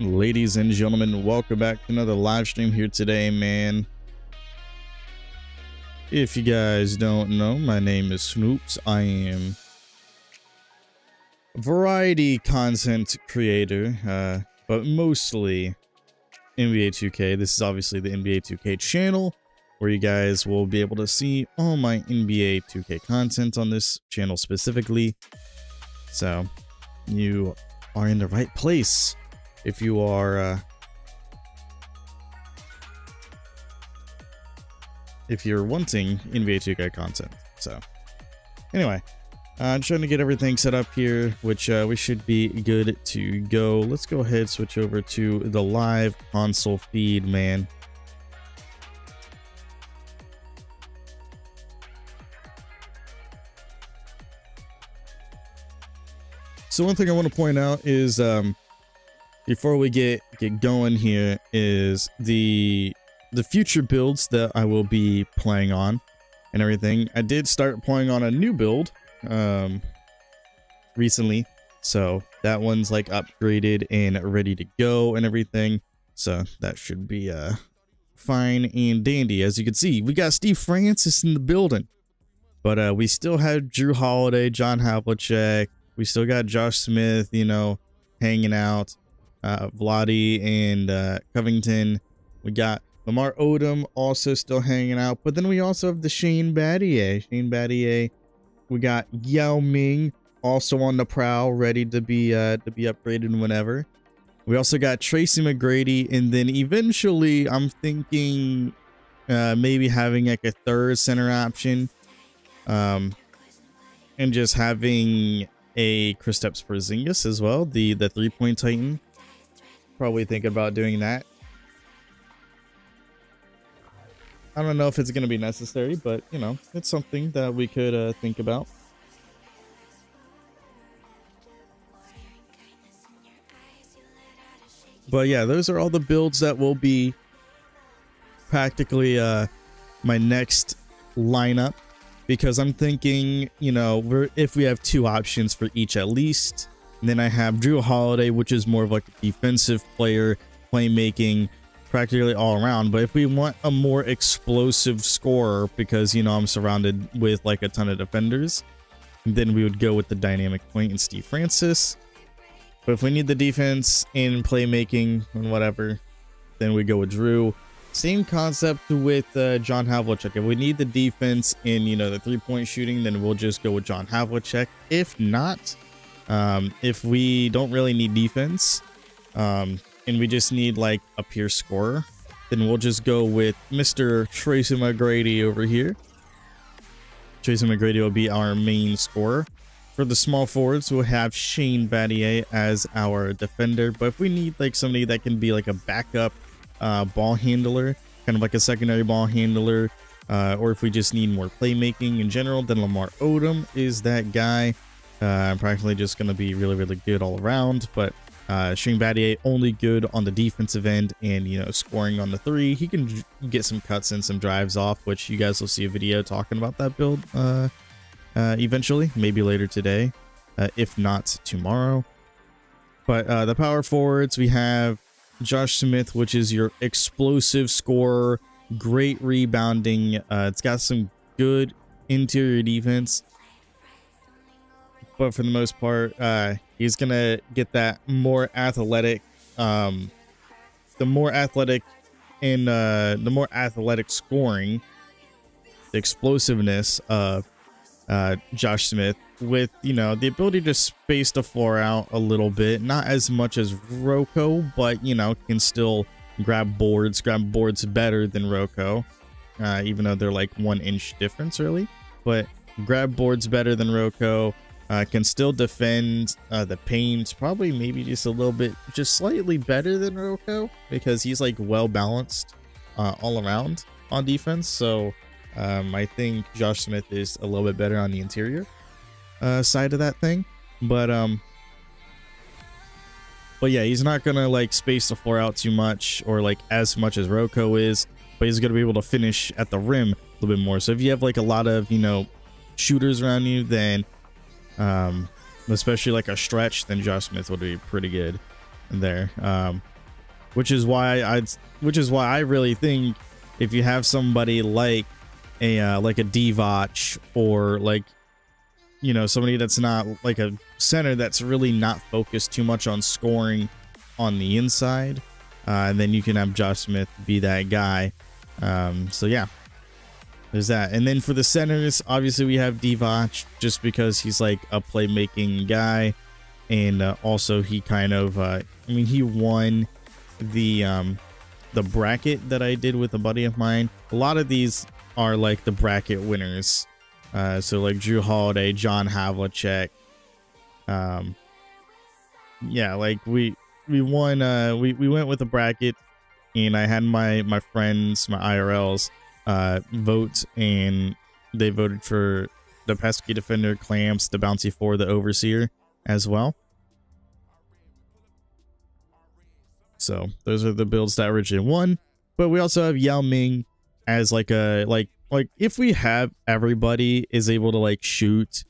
Ladies and gentlemen, welcome back to another live stream here today, man. If you guys don't know, my name is Snoops. I am a variety content creator, but mostly NBA2K. This is obviously the NBA2K channel, where you guys will be able to see all my NBA2K content on this channel specifically. So you are in the right place if you are if you're wanting NBA2K content. So anyway, I'm trying to get everything set up here, which we should be good to go. Let's go ahead, switch over to the live console feed, man. So one thing I want to point out is before we get going here is the future builds that I will be playing on and everything. I did start playing on a new build recently, so that one's like upgraded and ready to go and everything, so that should be fine and dandy. As you can see, we got Steve Francis in the building, but we still have Drew Holiday, John Havlicek, we still got Josh Smith, you know, hanging out, Vladi and Covington. We got Lamar Odom also still hanging out, but then we also have the Shane Battier. We got Yao Ming also on the prowl, ready to be upgraded whenever. We also got Tracy McGrady, and then eventually I'm thinking maybe having like a third center option, and just having a Kristaps Porzingis as well, the 3-point Titan. Probably think about doing that. I don't know if it's going to be necessary, but you know, it's something that we could think about. But yeah, those are all the builds that will be practically my next lineup, because I'm thinking, you know, if we have two options for each at least. And then I have Drew Holiday, which is more of like a defensive player, playmaking, practically all around. But if we want a more explosive scorer, because, you know, I'm surrounded with like a ton of defenders, then we would go with the dynamic point and Steve Francis. But if we need the defense and playmaking and whatever, then we go with Drew. Same concept with John Havlicek. If we need the defense and, you know, the 3-point shooting, then we'll just go with John Havlicek. If not, if we don't really need defense, and we just need like a pure scorer, then we'll just go with Mr. Tracy McGrady over here. Tracy McGrady will be our main scorer. For the small forwards, we'll have Shane Battier as our defender. But if we need like somebody that can be like a backup ball handler, kind of like a secondary ball handler, or if we just need more playmaking in general, then Lamar Odom is that guy. I'm practically just going to be really, really good all around. But Shane Battier only good on the defensive end and, you know, scoring on the 3. He can get some cuts and some drives off, which you guys will see a video talking about that build eventually, maybe later today, if not tomorrow. But the power forwards, we have Josh Smith, which is your explosive scorer, great rebounding. It's got some good interior defense, but for the most part, he's gonna get that more athletic, the more athletic scoring, the explosiveness of Josh Smith, with, you know, the ability to space the floor out a little bit, not as much as Rocco, but, you know, can still grab boards better than Rocco, even though they're like 1 inch difference really, but grab boards better than Rocco. Can still defend the paint, probably maybe just a little bit, just slightly better than Rocco, because he's like well balanced all around on defense. So I think Josh Smith is a little bit better on the interior side of that thing. But yeah, he's not gonna like space the floor out too much, or like as much as Rocco is, but he's gonna be able to finish at the rim a little bit more. So if you have like a lot of, you know, shooters around you, then especially like a stretch, then Josh Smith would be pretty good there. which is why I really think if you have somebody like a Divac, or like, you know, somebody that's not like a center that's really not focused too much on scoring on the inside, and then you can have Josh Smith be that guy. So yeah, there's that. And then for the centers, obviously we have Divac, just because he's like a playmaking guy, and also he kind of I mean, he won the bracket that I did with a buddy of mine. A lot of these are like the bracket winners. So like Drew Holiday, John Havlicek. Yeah, like we won. We went with a bracket, and I had my friends, my IRLs, vote, and they voted for the pesky defender, Clamps, the bouncy four, the overseer as well. So those are the builds that originally won. But we also have Yao Ming as like a like if we have everybody is able to like shoot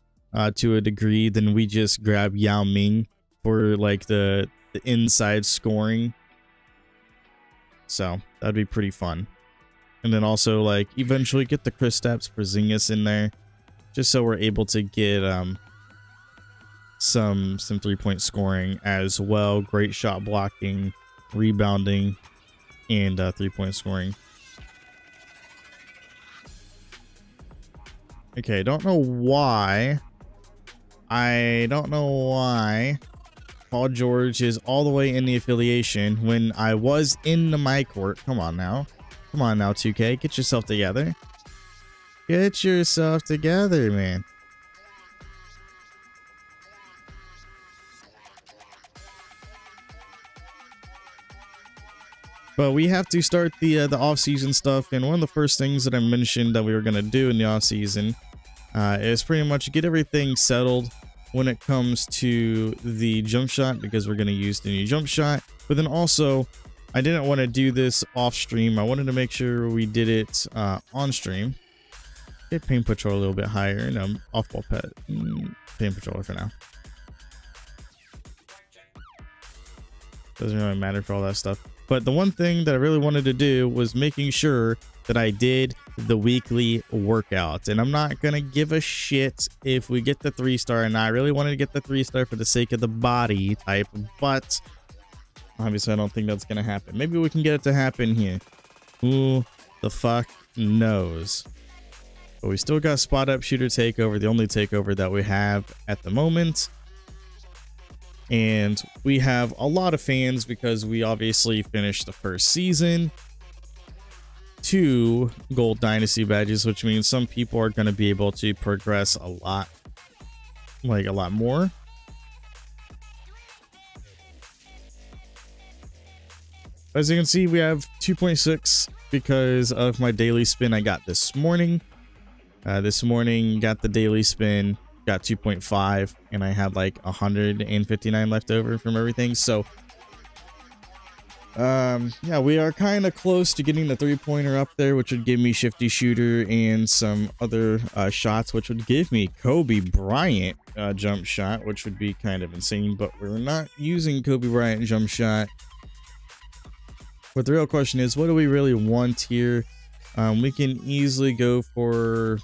to a degree, then we just grab Yao Ming for like the inside scoring. So that'd be pretty fun. And then also like eventually get the Kristaps Porzingis in there, just so we're able to get some 3-point scoring as well. Great shot blocking, rebounding, and 3-point scoring. Okay, don't know why Paul George is all the way in the affiliation when I was in the my court. Come on now, 2K, get yourself together. Get yourself together, man. But we have to start the off-season stuff, and one of the first things that I mentioned that we were gonna do in the off-season is pretty much get everything settled when it comes to the jump shot, because we're gonna use the new jump shot. But then also, I didn't want to do this off stream. I wanted to make sure we did it on stream. Get paint patrol a little bit higher. No, off ball pet. Paint patroller for now. Doesn't really matter for all that stuff. But the one thing that I really wanted to do was making sure that I did the weekly workout. And I'm not going to give a shit if we get the 3-star. And I really wanted to get the 3-star for the sake of the body type. But obviously, I don't think that's going to happen. Maybe we can get it to happen here. Who the fuck knows? But we still got spot up shooter takeover, the only takeover that we have at the moment. And we have a lot of fans because we obviously finished the first season. 2 gold dynasty badges, which means some people are going to be able to progress a lot more. As you can see, we have 2.6 because of my daily spin I got this morning. This morning, got the daily spin, got 2.5, and I had like 159 left over from everything. So yeah, we are kind of close to getting the 3-pointer up there, which would give me shifty shooter and some other shots, which would give me Kobe Bryant jump shot, which would be kind of insane. But we're not using Kobe Bryant jump shot. But the real question is, what do we really want here? We can easily go for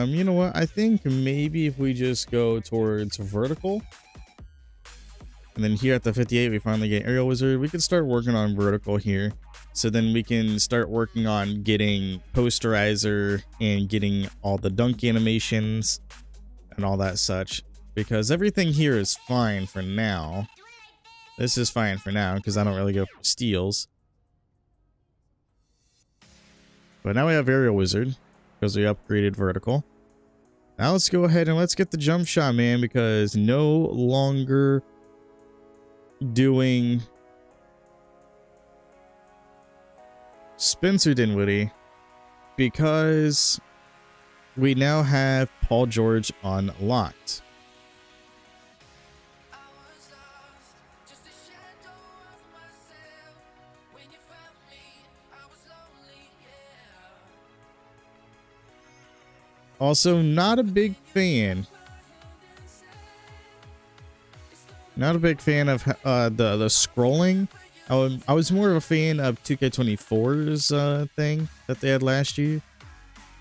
you know what, I think maybe if we just go towards vertical, and then here at the 58 we finally get aerial wizard, we can start working on vertical here. So then we can start working on getting posterizer and getting all the dunk animations and all that such, because everything here is fine for now. This is fine for now because I don't really go for steals. But now we have aerial wizard because we upgraded vertical. Now let's go ahead and let's get the jump shot, man, because no longer doing Spencer Dinwiddie, because we now have Paul George unlocked. Also, not a big fan. Not a big fan of the scrolling. I was more of a fan of 2K24's thing that they had last year,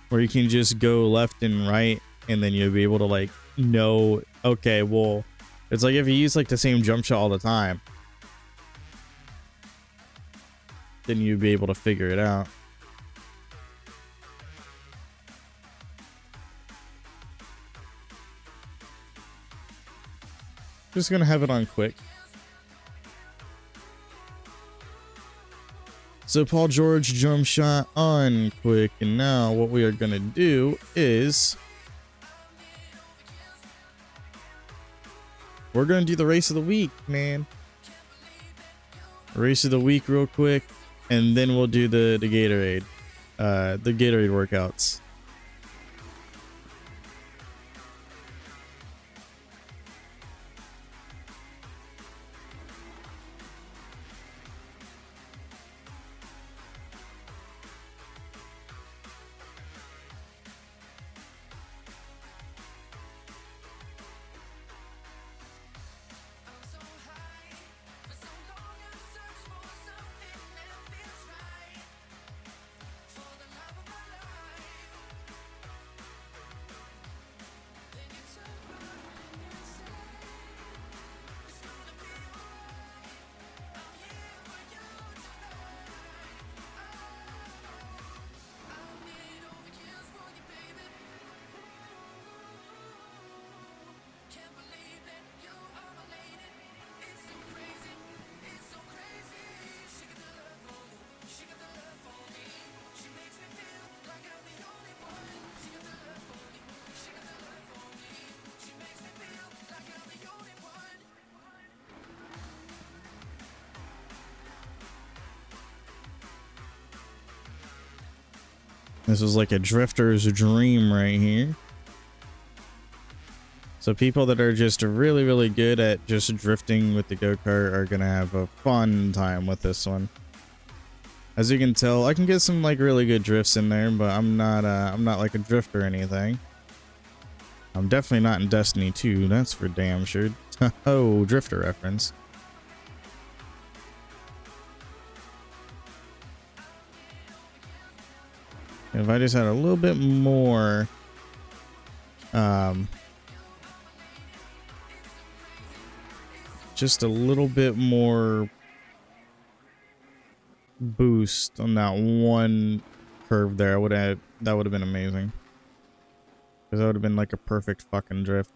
where you can just go left and right, and then you'll be able to like know. Okay, well, it's like if you use like the same jump shot all the time, then you'd be able to figure it out. Just gonna have it on quick. So Paul George jump shot on quick, and now what we are gonna do is we're gonna do the race of the week, man. Race of the week real quick, and then we'll do the Gatorade workouts. This is like a drifter's dream right here. So people that are just really, really good at just drifting with the go-kart are gonna have a fun time with this one. As you can tell, I can get some like really good drifts in there, but I'm not like a drifter or anything. I'm definitely not in Destiny 2, that's for damn sure. Oh, drifter reference. If I just had a little bit more just a little bit more boost on that one curve there, that would have been amazing. Because that would have been like a perfect fucking drift.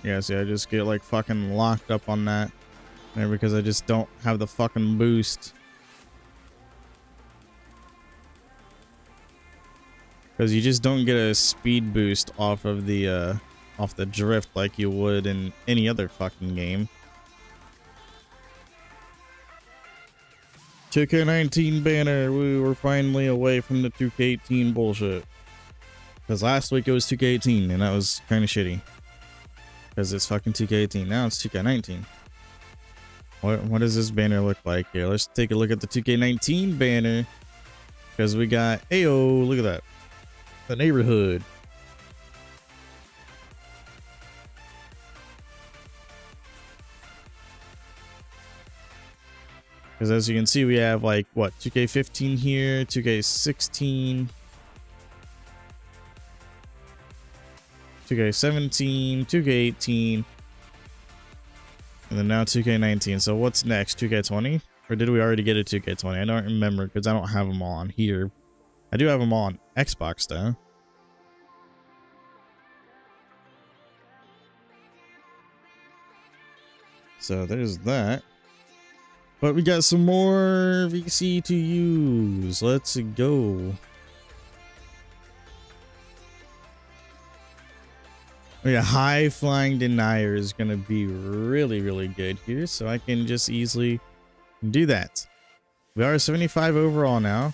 Yeah, see, I just get like fucking locked up on that there because I just don't have the fucking boost. Because you just don't get a speed boost off of the drift like you would in any other fucking game. 2K19 banner, we were finally away from the 2K18 bullshit. Because last week it was 2K18 and that was kind of shitty. Because it's fucking 2K18. Now it's 2K19. What does this banner look like here? Let's take a look at the 2K19 banner. Because we got, ayo, look at that. The neighborhood. Because as you can see, we have like, what, 2K15 here, 2K16. 2K17, 2K18, and then now 2K19. So what's next? 2K20? Or did we already get a 2K20? I don't remember because I don't have them all on here. I do have them all on Xbox though. So there's that. But we got some more VC to use. Let's go. Oh yeah, high flying denier is going to be really, really good here. So I can just easily do that. We are 75 overall now.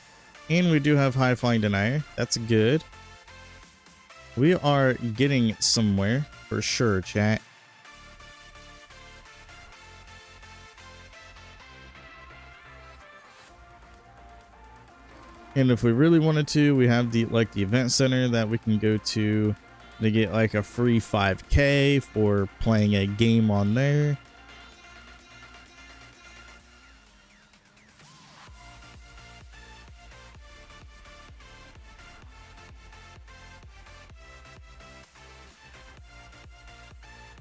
And we do have high flying denier. That's good. We are getting somewhere for sure, chat. And if we really wanted to, we have the event center that we can go to get like a free 5K for playing a game on there.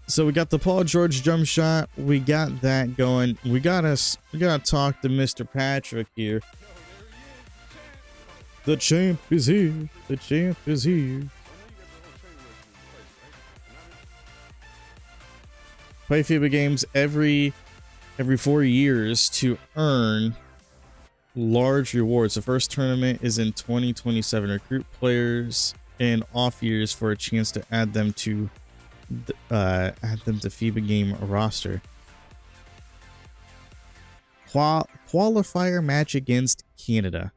So we got the Paul George jump shot. We got that going. We gotta talk to Mr. Patrick here. The champ is here. The champ is here. Play FIBA games every 4 years to earn large rewards. The first tournament is in 2027. Recruit players in off years for a chance to add them to FIBA game roster. Qualifier match against Canada.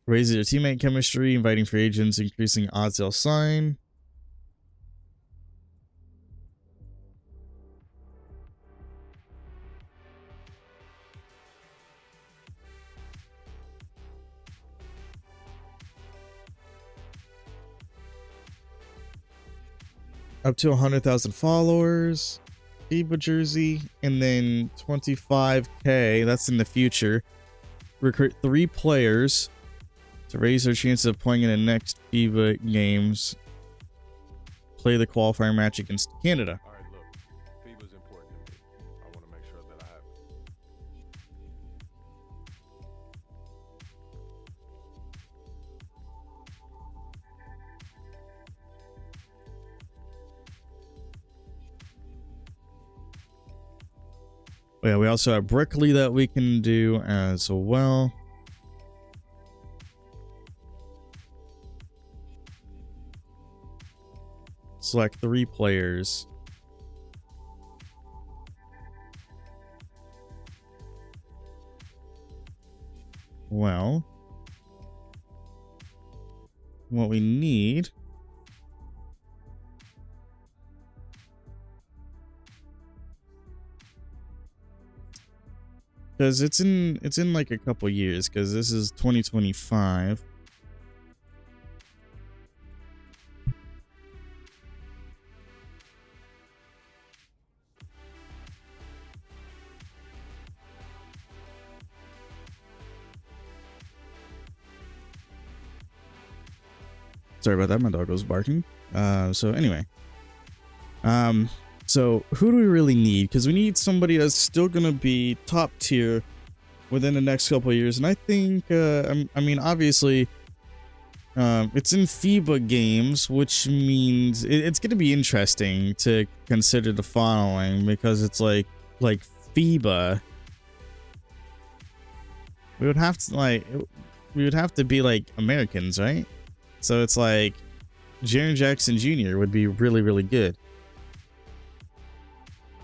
Raises your teammate chemistry, inviting free agents, increasing odds they'll sign. Up to 100,000 followers, FIBA jersey, and then 25K. That's in the future. Recruit 3 players to raise their chances of playing in the next FIBA games. Play the qualifier match against Canada. All right, look, FIBA's important to me. I want to make sure that I have it. Yeah, we also have Brickley that we can do as well. Select 3 players. Well, what we need because it's in like a couple years, because this is 2025. Sorry about that, my dog was barking. So anyway, so who do we really need? Because we need somebody that's still gonna be top tier within the next couple of years. And I think I mean, obviously it's in FIBA games, which means it's gonna be interesting to consider the following, because it's like FIBA. We would have to be like Americans, right? So it's like Jaren Jackson Jr. would be really, really good.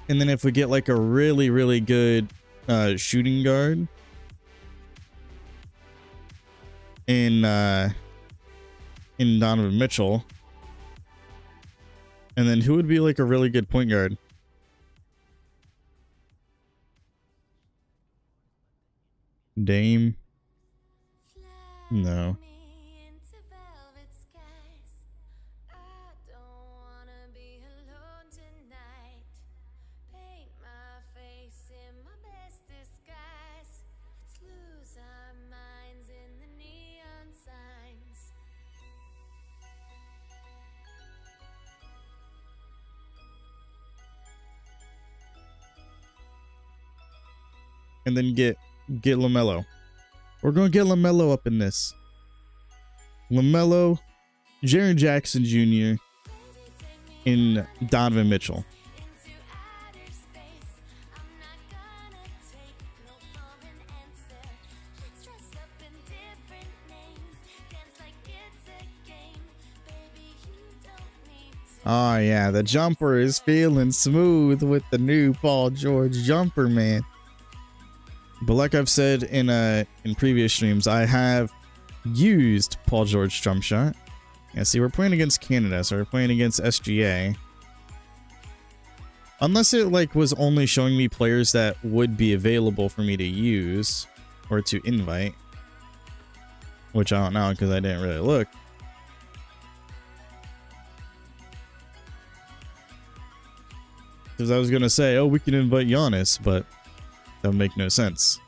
And then if we get like a really, really good shooting guard in Donovan Mitchell, and then who would be like a really good point guard? Dame? No. And then get LaMelo. We're going to get LaMelo up in this. LaMelo, Jaren Jackson Jr., and Donovan Mitchell. Oh yeah, the jumper is feeling smooth with the new Paul George jumper, man. But like I've said in previous streams, I have used Paul George jump shot. Yeah, see, we're playing against Canada, so we're playing against SGA. Unless it like was only showing me players that would be available for me to use or to invite, which I don't know because I didn't really look. Because I was gonna say, oh, we can invite Giannis, but that would make no sense.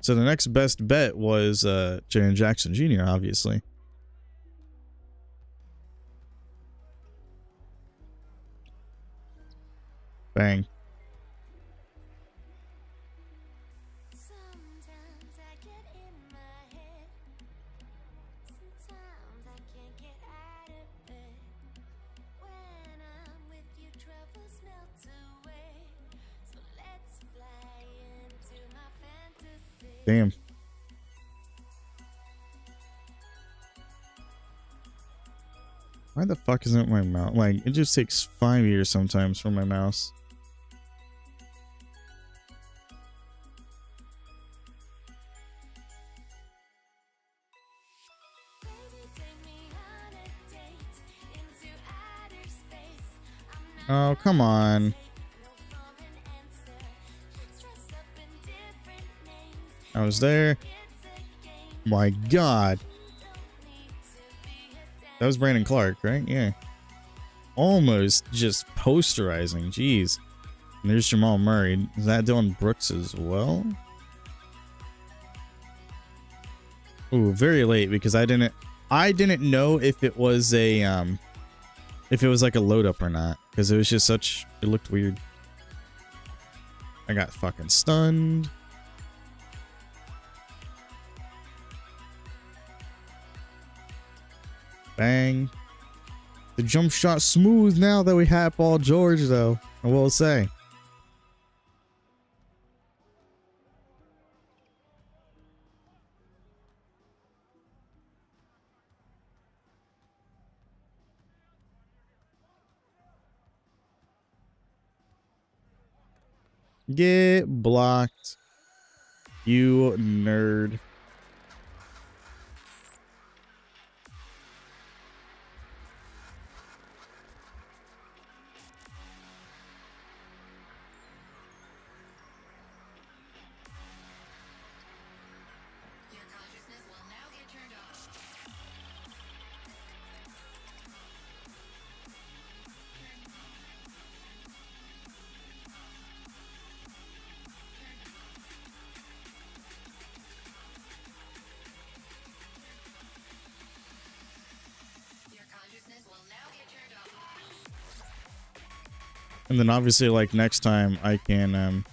So the next best bet was Jaren Jackson Jr., obviously. Bang. Damn. Why the fuck isn't my mouse? Like, it just takes 5 years sometimes for my mouse. Oh, come on. I was there. My God. That was Brandon Clark, right? Yeah. Almost just posterizing. Jeez. And there's Jamal Murray. Is that Dylan Brooks as well? Ooh, very late because I didn't know if it was a like a load up or not, because it was just such, it looked weird. I got fucking stunned. Bang. The jump shot smooth now that we have Paul George, though, I will say. Get blocked, you nerd. And then obviously, like, next time I can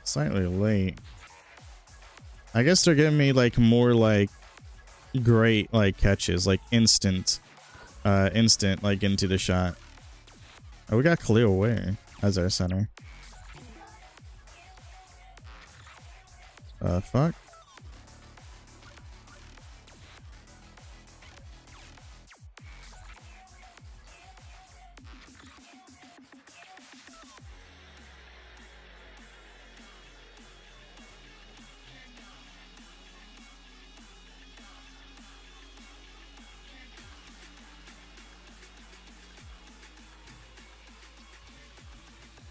slightly late. I guess they're giving me like more like great like catches, like instant like into the shot. Oh, we got Khalil Ware as our center. Fuck.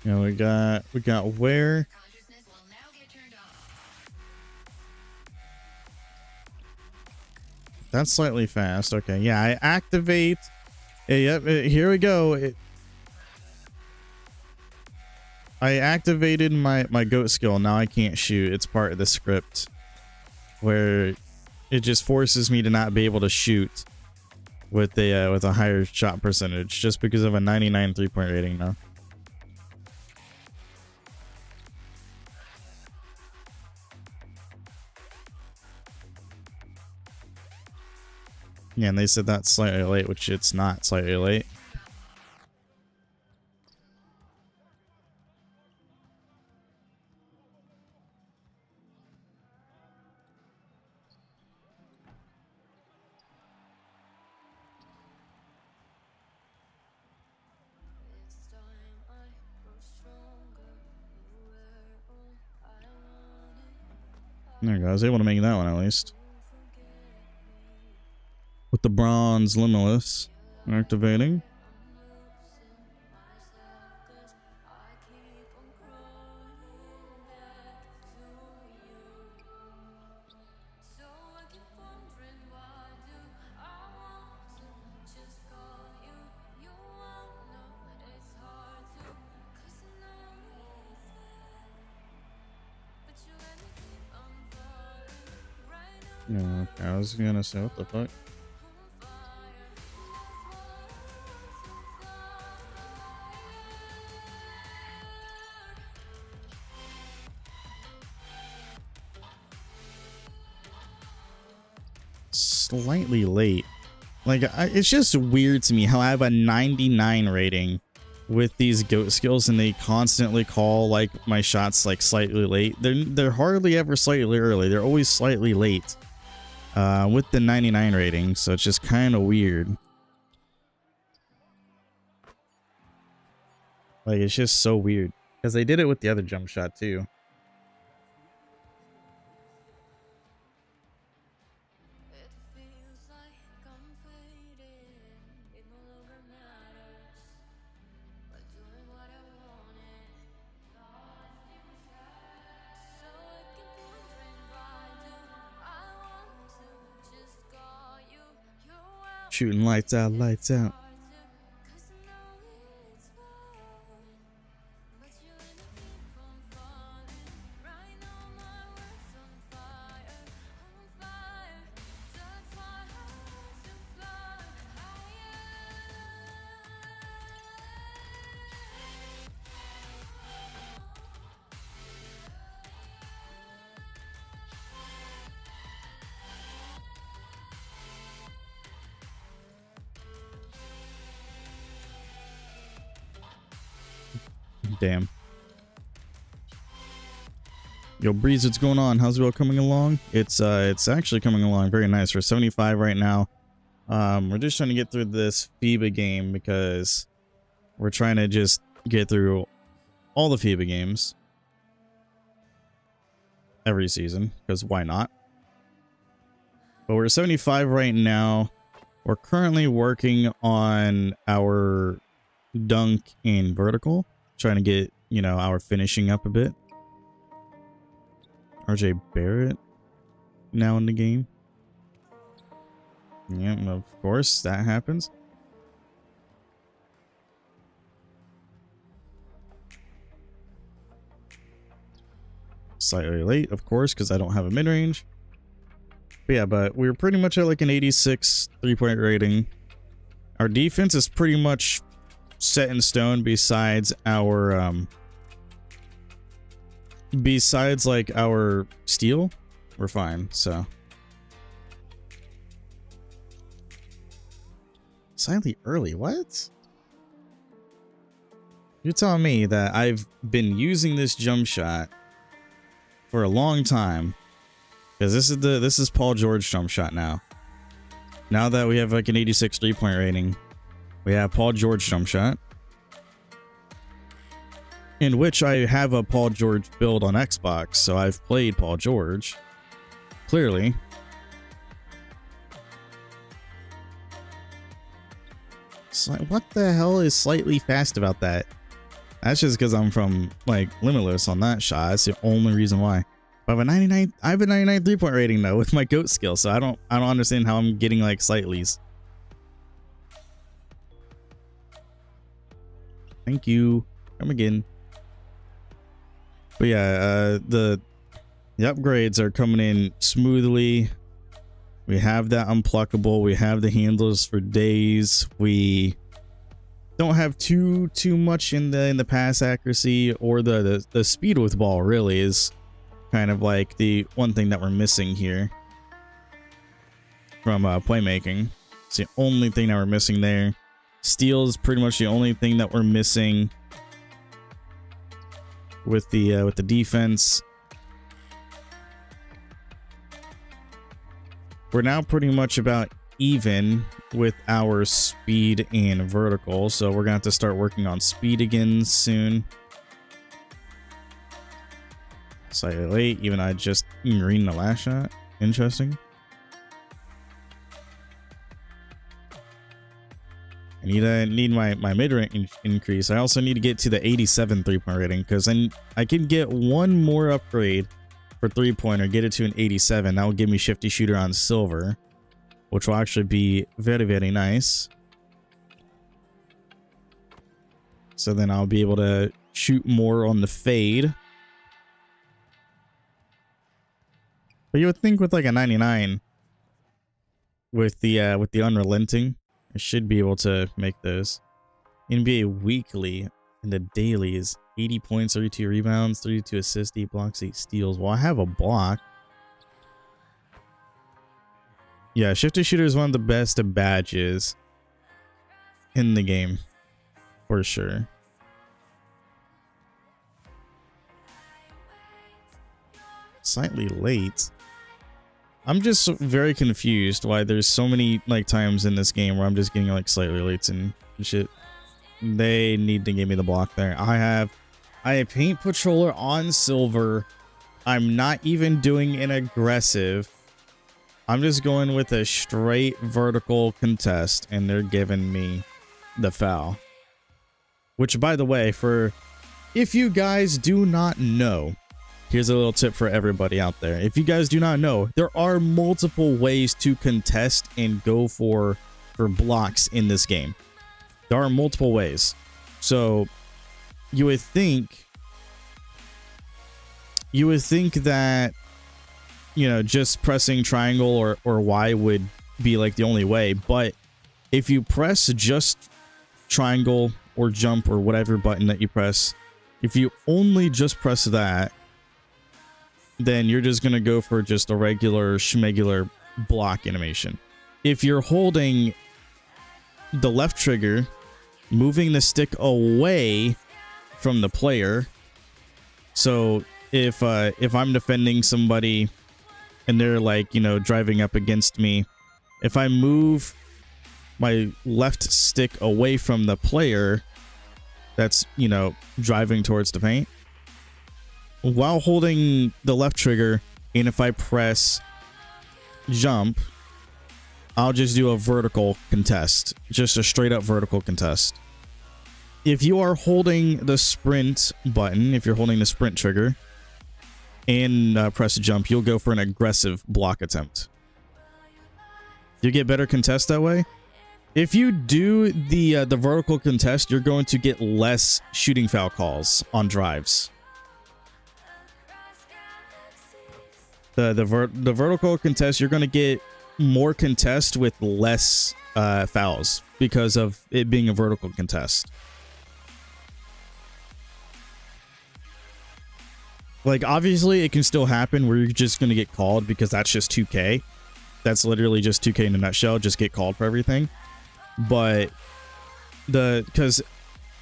Yeah, we got Ware. That's slightly fast. Okay, yeah, I activate. Yep, here we go. I activated my goat skill. Now I can't shoot. It's part of the script where it just forces me to not be able to shoot with a higher shot percentage just because of a 99 3-point rating now. Yeah, and they said that's slightly late, which it's not slightly late. There you go. I was able to make that one at least. With the bronze limitless activating. Yeah, I was gonna say, what the fuck? Slightly late. Like, it's just weird to me how I have a 99 rating with these GOAT skills and they constantly call like my shots like slightly late. They're hardly ever slightly early. They're always slightly late with the 99 rating. So it's just kind of weird. Like, it's just so weird because they did it with the other jump shot too. Shooting lights out, lights out. Damn. Yo, Breeze, what's going on? How's it all coming along? It's actually coming along very nice. We're 75 right now. We're just trying to get through this FIBA game because we're trying to just get through all the FIBA games every season, because why not? But we're 75 right now. We're currently working on our dunk and vertical, trying to get, you know, our finishing up a bit. RJ Barrett now in the game. Yeah, of course, that happens. Slightly late, of course, because I don't have a mid-range. But yeah, but we're pretty much at like an 86 three-point rating. Our defense is pretty much set in stone besides our besides like our steal. We're fine. So slightly early, what? You're telling me that I've been using this jump shot for a long time, because this is Paul George jump shot now. Now that we have like an 86 3-point rating, we have Paul George jump shot, in which I have a Paul George build on Xbox, so I've played Paul George, clearly. So what the hell is slightly fast about that? That's just because I'm from like limitless on that shot. That's the only reason why. But I have a 99 3-point rating though with my GOAT skill, so I don't understand how I'm getting like slightlys. Thank you. Come again. But yeah, the upgrades are coming in smoothly. We have that unpluckable. We have the handles for days. We don't have too much in the pass accuracy, or the speed with ball really is kind of like the one thing that we're missing here from playmaking. It's the only thing that we're missing there. Steal is pretty much the only thing that we're missing with the defense. We're now pretty much about even with our speed and vertical, so we're gonna have to start working on speed again soon. Slightly late, even I just green the last shot. Interesting. I need my mid-range increase. I also need to get to the 87 3-point rating, because then I can get one more upgrade for 3-pointer, get it to an 87. That will give me shifty shooter on silver, which will actually be very, very nice. So then I'll be able to shoot more on the fade. But you would think with like a 99 with the unrelenting, I should be able to make those. NBA weekly and the daily is 80 points, 32 rebounds, 32 assists, 8 blocks, 8 steals. Well, I have a block. Yeah, shifty shooter is one of the best badges in the game, for sure. Slightly late. I'm just very confused why there's so many like times in this game where I'm just getting like slightly late and shit. They need to give me the block there. I have paint patroller on silver. I'm not even doing an aggressive. I'm just going with a straight vertical contest, and they're giving me the foul. Which, by the way, for if you guys do not know, here's a little tip for everybody out there. If you guys do not know, there are multiple ways to contest and go for blocks in this game. There are multiple ways. So you would think that, you know, just pressing triangle or Y would be like the only way. But if you press just triangle or jump or whatever button that you press, if you only just press that, then you're just going to go for just a regular schmegular block animation. If you're holding the left trigger, moving the stick away from the player. So if I'm defending somebody and they're like, you know, driving up against me, if I move my left stick away from the player that's, you know, driving towards the paint, while holding the left trigger, and if I press jump, I'll just do a vertical contest, just a straight up vertical contest. If you are holding the sprint button, if you're holding the sprint trigger and press jump, you'll go for an aggressive block attempt. You get better contest that way. If you do the vertical contest, you're going to get less shooting foul calls on drives. The vertical contest, you're going to get more contest with less fouls because of it being a vertical contest. Like, obviously, it can still happen where you're just going to get called because that's just 2K. That's literally just 2K in a nutshell. Just get called for everything. But because,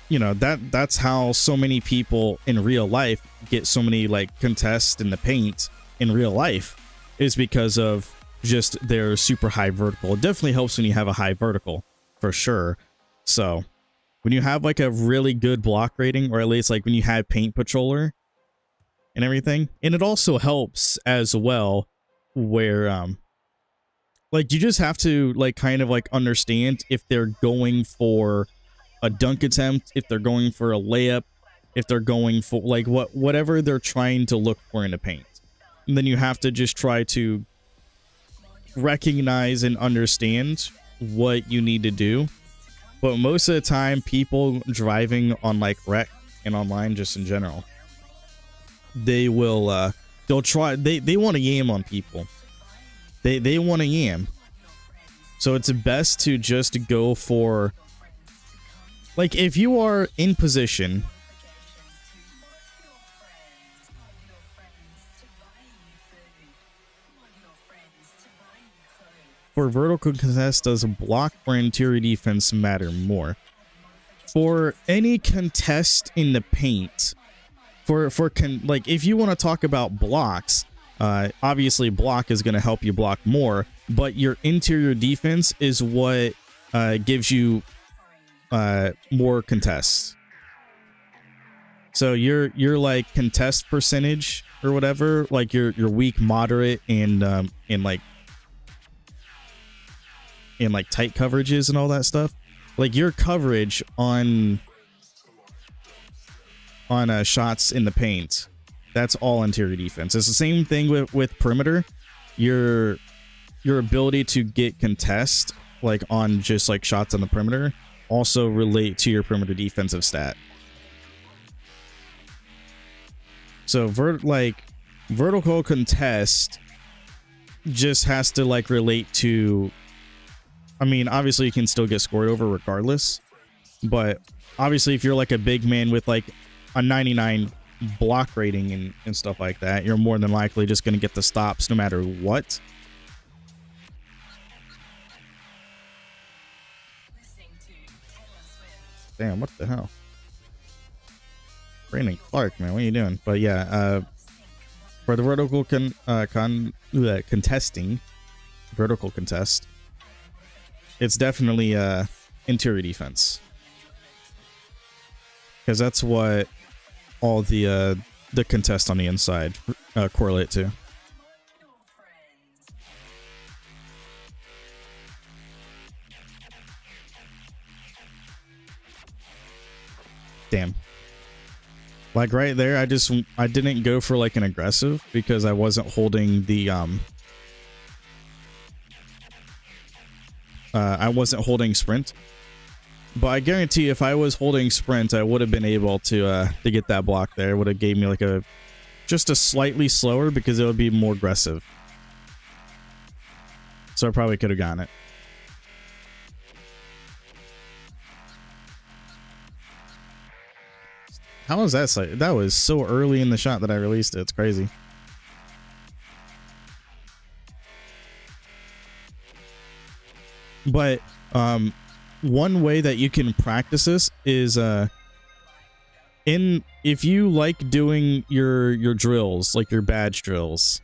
you know, that's how so many people in real life get so many like contests in the paint in real life, is because of just their super high vertical. It definitely helps when you have a high vertical, for sure. So when you have like a really good block rating, or at least like when you have paint patroller and everything, and it also helps as well where like you just have to like kind of like understand if they're going for a dunk attempt, if they're going for a layup, if they're going for like whatever they're trying to look for in the paint. And then you have to just try to recognize and understand what you need to do. But most of the time, people driving on like rec and online just in general, they will they'll try, they want to yam on people. They want to yam. So it's best to just go for, like, if you are in position, for vertical contest, does a block or interior defense matter more? For any contest in the paint, like if you want to talk about blocks, obviously block is going to help you block more, but your interior defense is what gives you more contests. So your like contest percentage or whatever, like your weak, moderate, and like tight coverages and all that stuff, like your coverage on shots in the paint, that's all interior defense. It's the same thing with perimeter. Your ability to get contest like on just like shots on the perimeter also relate to your perimeter defensive stat. So vertical contest just has to like relate to, I mean, obviously you can still get scored over regardless, but obviously if you're like a big man with like a 99 block rating and stuff like that, you're more than likely just going to get the stops no matter what. Damn, what the hell? Brandon Clark, man, what are you doing? But yeah, for the vertical contesting, vertical contest, it's definitely interior defense, because that's what all the contest on the inside correlate to. Damn. Like right there, I didn't go for like an aggressive because I wasn't holding the I wasn't holding sprint. But I guarantee if I was holding sprint, I would have been able to get that block there. It would have gave me like just a slightly slower, because it would be more aggressive. So I probably could have gotten it. How was that? That was so early in the shot that I released it. It's crazy. But one way that you can practice this is if you like doing your drills, like your badge drills,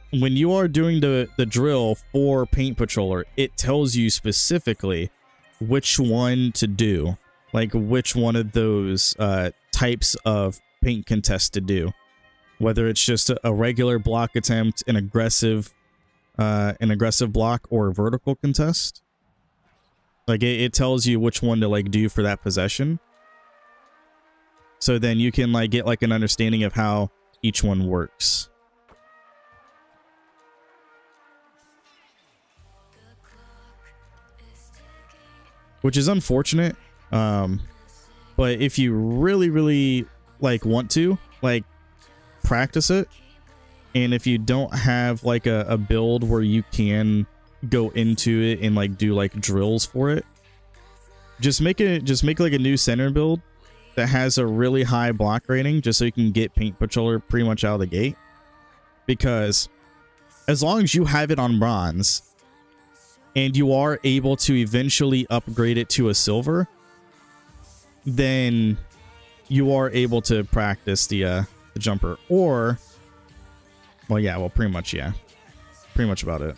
when you are doing the drill for Paint Patroller, it tells you specifically which one to do. Like which one of those types of paint contest to do, whether it's just a regular block attempt, an aggressive block, or a vertical contest. Like it tells you which one to like do for that possession. So then you can like get like an understanding of how each one works. Which is unfortunate. But if you really like want to like practice it, and if you don't have like a build where you can go into it and like do like drills for it, just make like a new center build that has a really high block rating, just so you can get Paint Patroller pretty much out of the gate. Because as long as you have it on bronze and you are able to eventually upgrade it to a silver, then you are able to practice the jumper. Or, well, yeah, well, pretty much about it.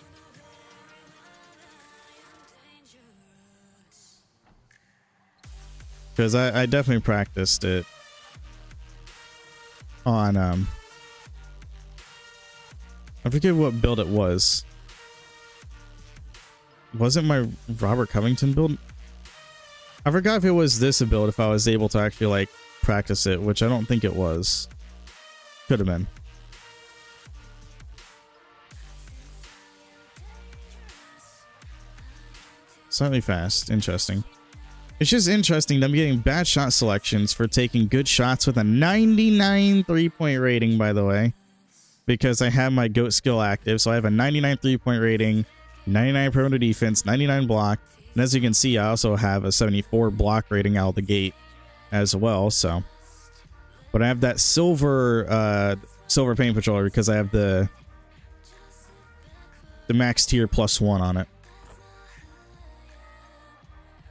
Because I definitely practiced it on I forget what build it was. Was it my Robert Covington build? I forgot if it was this build, if I was able to actually like practice it, which I don't think it was. Could have been. Slightly fast. Interesting. It's just interesting that I'm getting bad shot selections for taking good shots with a 99 3-point rating, by the way. Because I have my GOAT skill active, so I have a 99 3-point rating, 99 perimeter defense, 99 block. And as you can see, I also have a 74 block rating out of the gate as well. So, but I have that silver Paint Patroller because I have the max tier +1 on it.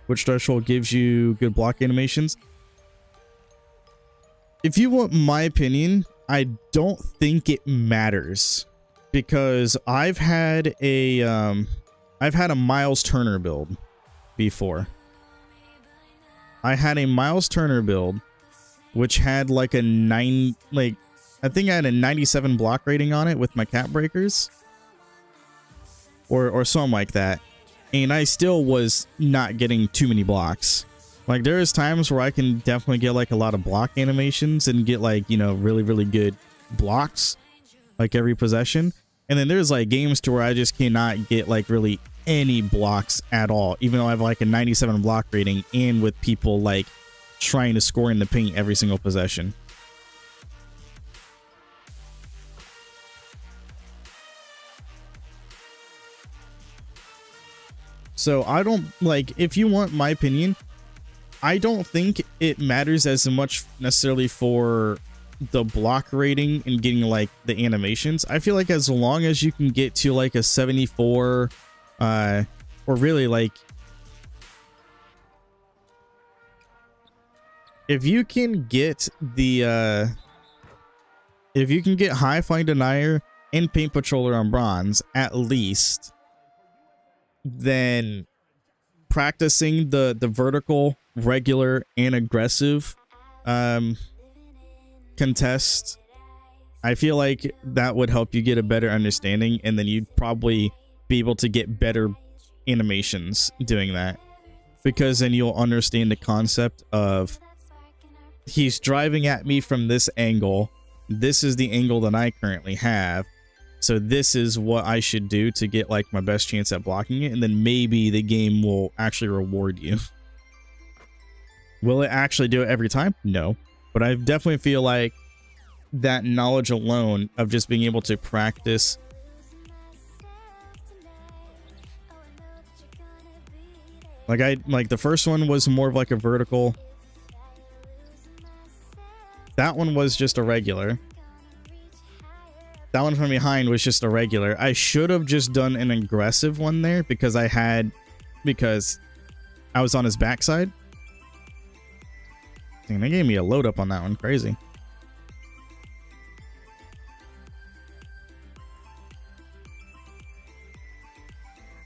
Which threshold gives you good block animations? If you want my opinion, I don't think it matters, because I've had a Miles Turner build before. I had a Miles Turner build which had like a I think I had a 97 block rating on it with my cap breakers, or something like that, and I still was not getting too many blocks. Like, there is times where I can definitely get like a lot of block animations and get like, you know, really, really good blocks like every possession. And then there's like games to where I just cannot get like really any blocks at all, even though I have like a 97 block rating and with people like trying to score in the paint every single possession. So I don't like, if you want my opinion, I don't think it matters as much necessarily for the block rating and getting like the animations. I feel like as long as you can get to like a 74, or really like, if you can get the if you can get high flying denier and paint patroller on bronze at least, then practicing the vertical, regular, and aggressive contest, I feel like that would help you get a better understanding, and then you'd probably be able to get better animations doing that, because then you'll understand the concept of, he's driving at me from this angle, this is the angle that I currently have, so this is what I should do to get like my best chance at blocking it, and then maybe the game will actually reward you. Will it actually do it every time? No. But I definitely feel like that knowledge alone of just being able to practice like the first one was more of like a vertical. That one was just a regular. That one from behind was just a regular. I should have just done an aggressive one there because I was on his backside. Dang, they gave me a load up on that one. Crazy.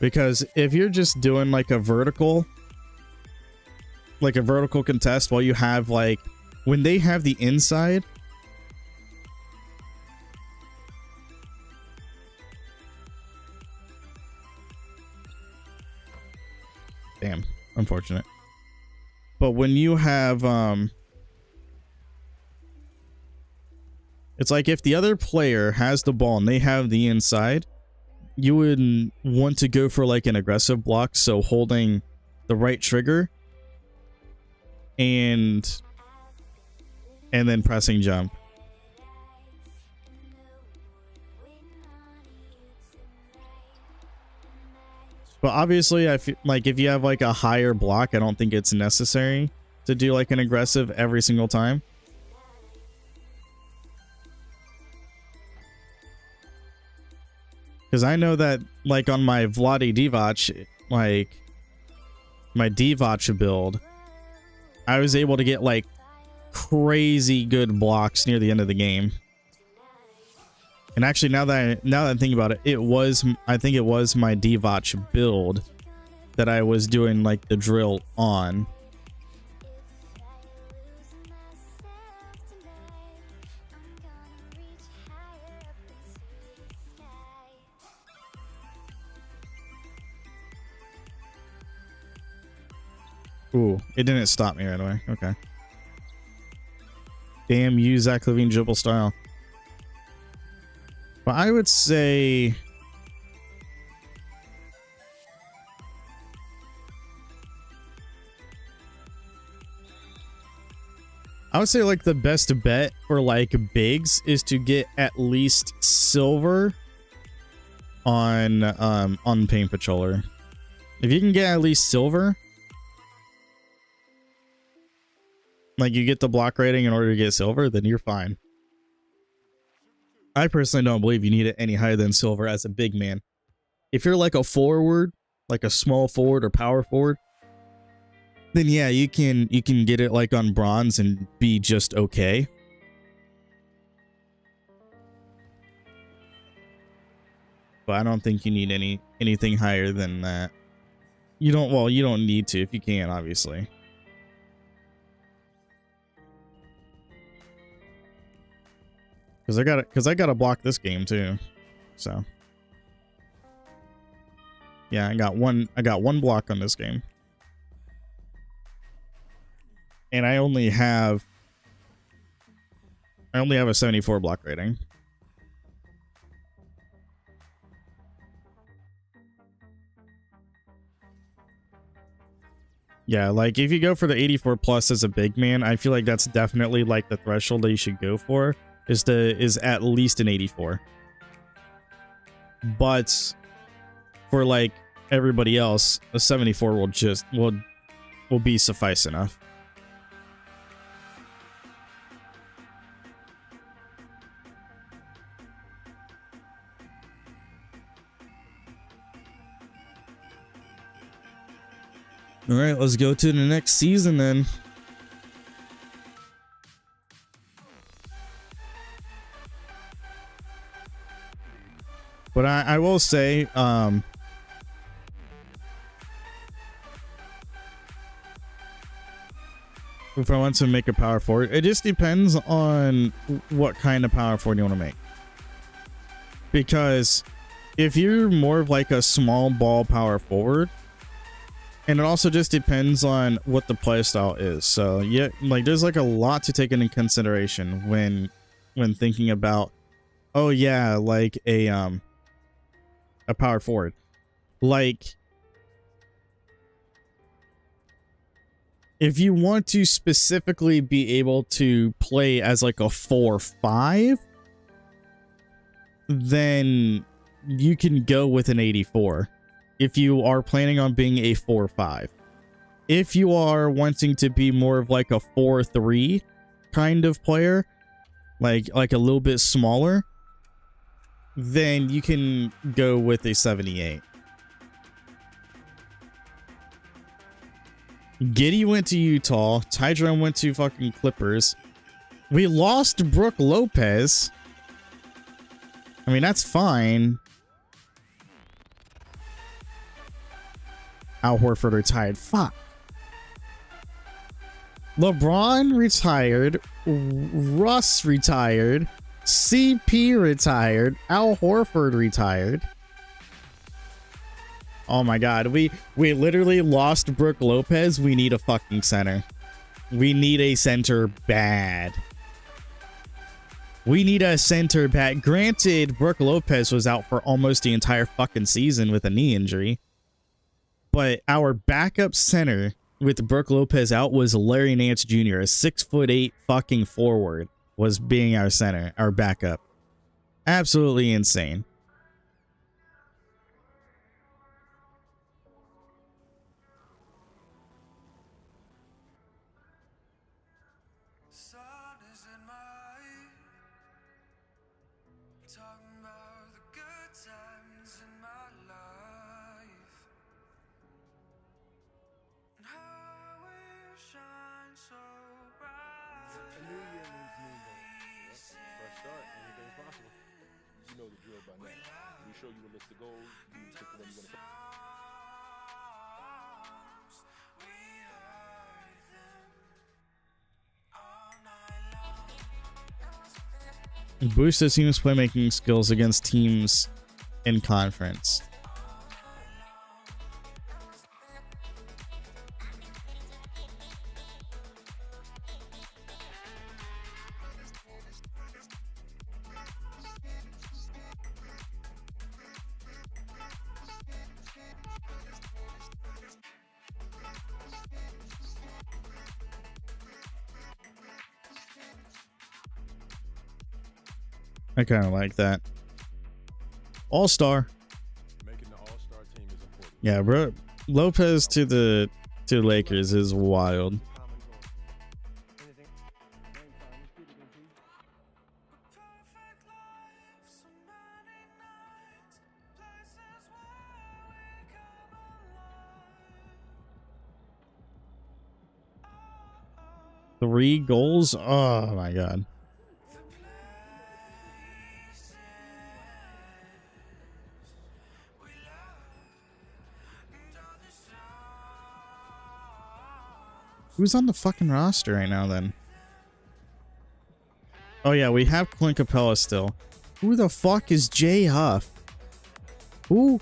Because if you're just doing like a vertical contest while you have like, when they have the inside, damn, unfortunate. But when you have it's like if the other player has the ball and they have the inside, you would want to go for like an aggressive block, so holding the right trigger and then pressing jump. But obviously, I feel like if you have like a higher block, I don't think it's necessary to do like an aggressive every single time. Because I know that like on my Vlade Divac, like my Divac build, I was able to get like crazy good blocks near the end of the game. And actually, now that I'm thinking about it, I think it was my Divac build that I was doing like the drill on. Ooh, it didn't stop me right away. Okay. Damn you, Zach LaVine dribble style. But I would say like the best bet for like bigs is to get at least silver on Paint Patroller. If you can get at least silver, like you get the block rating in order to get silver, then you're fine. I personally don't believe you need it any higher than silver as a big man. If you're like a forward, like a small forward or power forward, then yeah, you can get it like on bronze and be just okay. But I don't think you need anything higher than that. You don't need to if you can, obviously. Because I gotta block this game too. So yeah, I got one block on this game. And I only have a 74 block rating. Yeah, like if you go for the 84 plus as a big man, I feel like that's definitely like the threshold that you should go for is at least an 84. But for like everybody else, a 74 will be suffice enough. All right, let's go to the next season then. But I will say, if I want to make a power forward, it just depends on what kind of power forward you want to make. Because if you're more of like a small ball power forward, and it also just depends on what the play style is. So yeah, like there's like a lot to take into consideration when thinking about, oh yeah, like a power forward. Like if you want to specifically be able to play as like a 4-5, then you can go with an 84. If you are planning on being a 4-5. If you are wanting to be more of like a 4-3 kind of player, like a little bit smaller, then you can go with a 78. Giddey went to Utah. Tydron went to fucking Clippers. We lost Brook Lopez. I mean, that's fine. Al Horford retired. Fuck. LeBron retired. Russ retired. CP retired. Al Horford retired. Oh my god. We literally lost Brook Lopez. We need a fucking center. We need a center bad. We need a center bad. Granted, Brook Lopez was out for almost the entire fucking season with a knee injury. But our backup center with Brook Lopez out was Larry Nance Jr., a 6'8" fucking forward, was being our center, our backup. Absolutely insane. Show you a list of goals. You pick the one you want to. Boost the team's playmaking skills against teams in conference. I kind of like that. All-star. Making the all-star team is important. Yeah, bro. Lopez to the Lakers is wild. Three goals? Oh my god. Who's on the fucking roster right now then? Oh yeah, we have Clint Capella still. Who the fuck is Jay Huff? Who?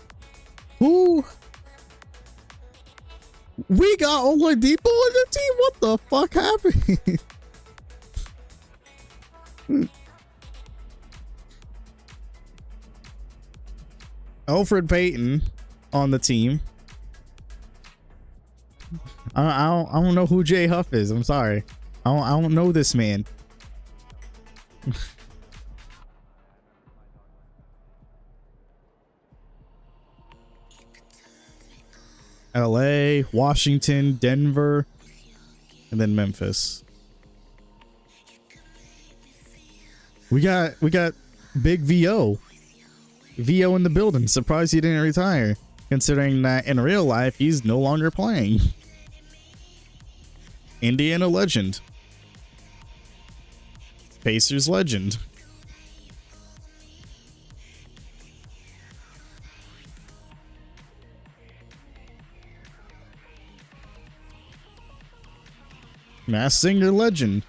We got Oladipo on the team? What the fuck happened? Alfred Payton on the team. I don't know who Jay Huff is. I'm sorry. I don't know this man. LA, Washington, Denver, and then Memphis. We got big VO. VO in the building. Surprised he didn't retire, considering that in real life he's no longer playing. Indiana legend. Pacers legend. Mass Singer legend.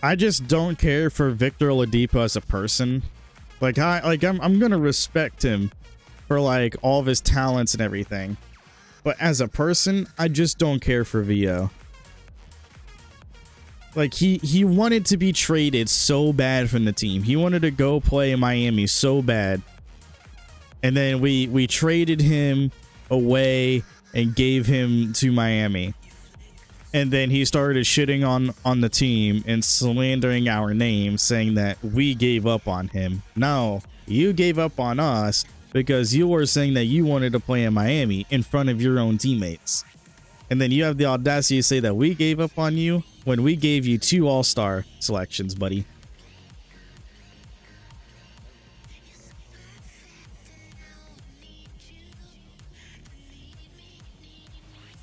I just don't care for Victor Oladipo as a person. Like I'm gonna respect him for like all of his talents and everything, but as a person, I just don't care for VO. Like he wanted to be traded so bad from the team. He wanted to go play in Miami so bad, and then we traded him away and gave him to Miami. And then he started shitting on the team and slandering our name, saying that we gave up on him. No, you gave up on us because you were saying that you wanted to play in Miami in front of your own teammates. And then you have the audacity to say that we gave up on you when we gave you 2 all-star selections, buddy.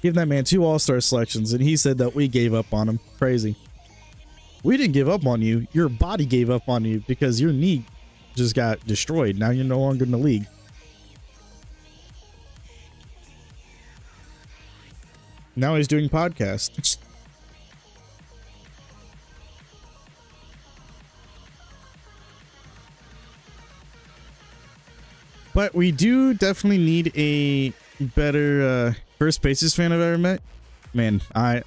Give that man 2 all-star selections, and he said that we gave up on him. Crazy. We didn't give up on you. Your body gave up on you because your knee just got destroyed. Now you're no longer in the league. Now he's doing podcasts. But we do definitely need a better first Pacers fan I've ever met. Man, I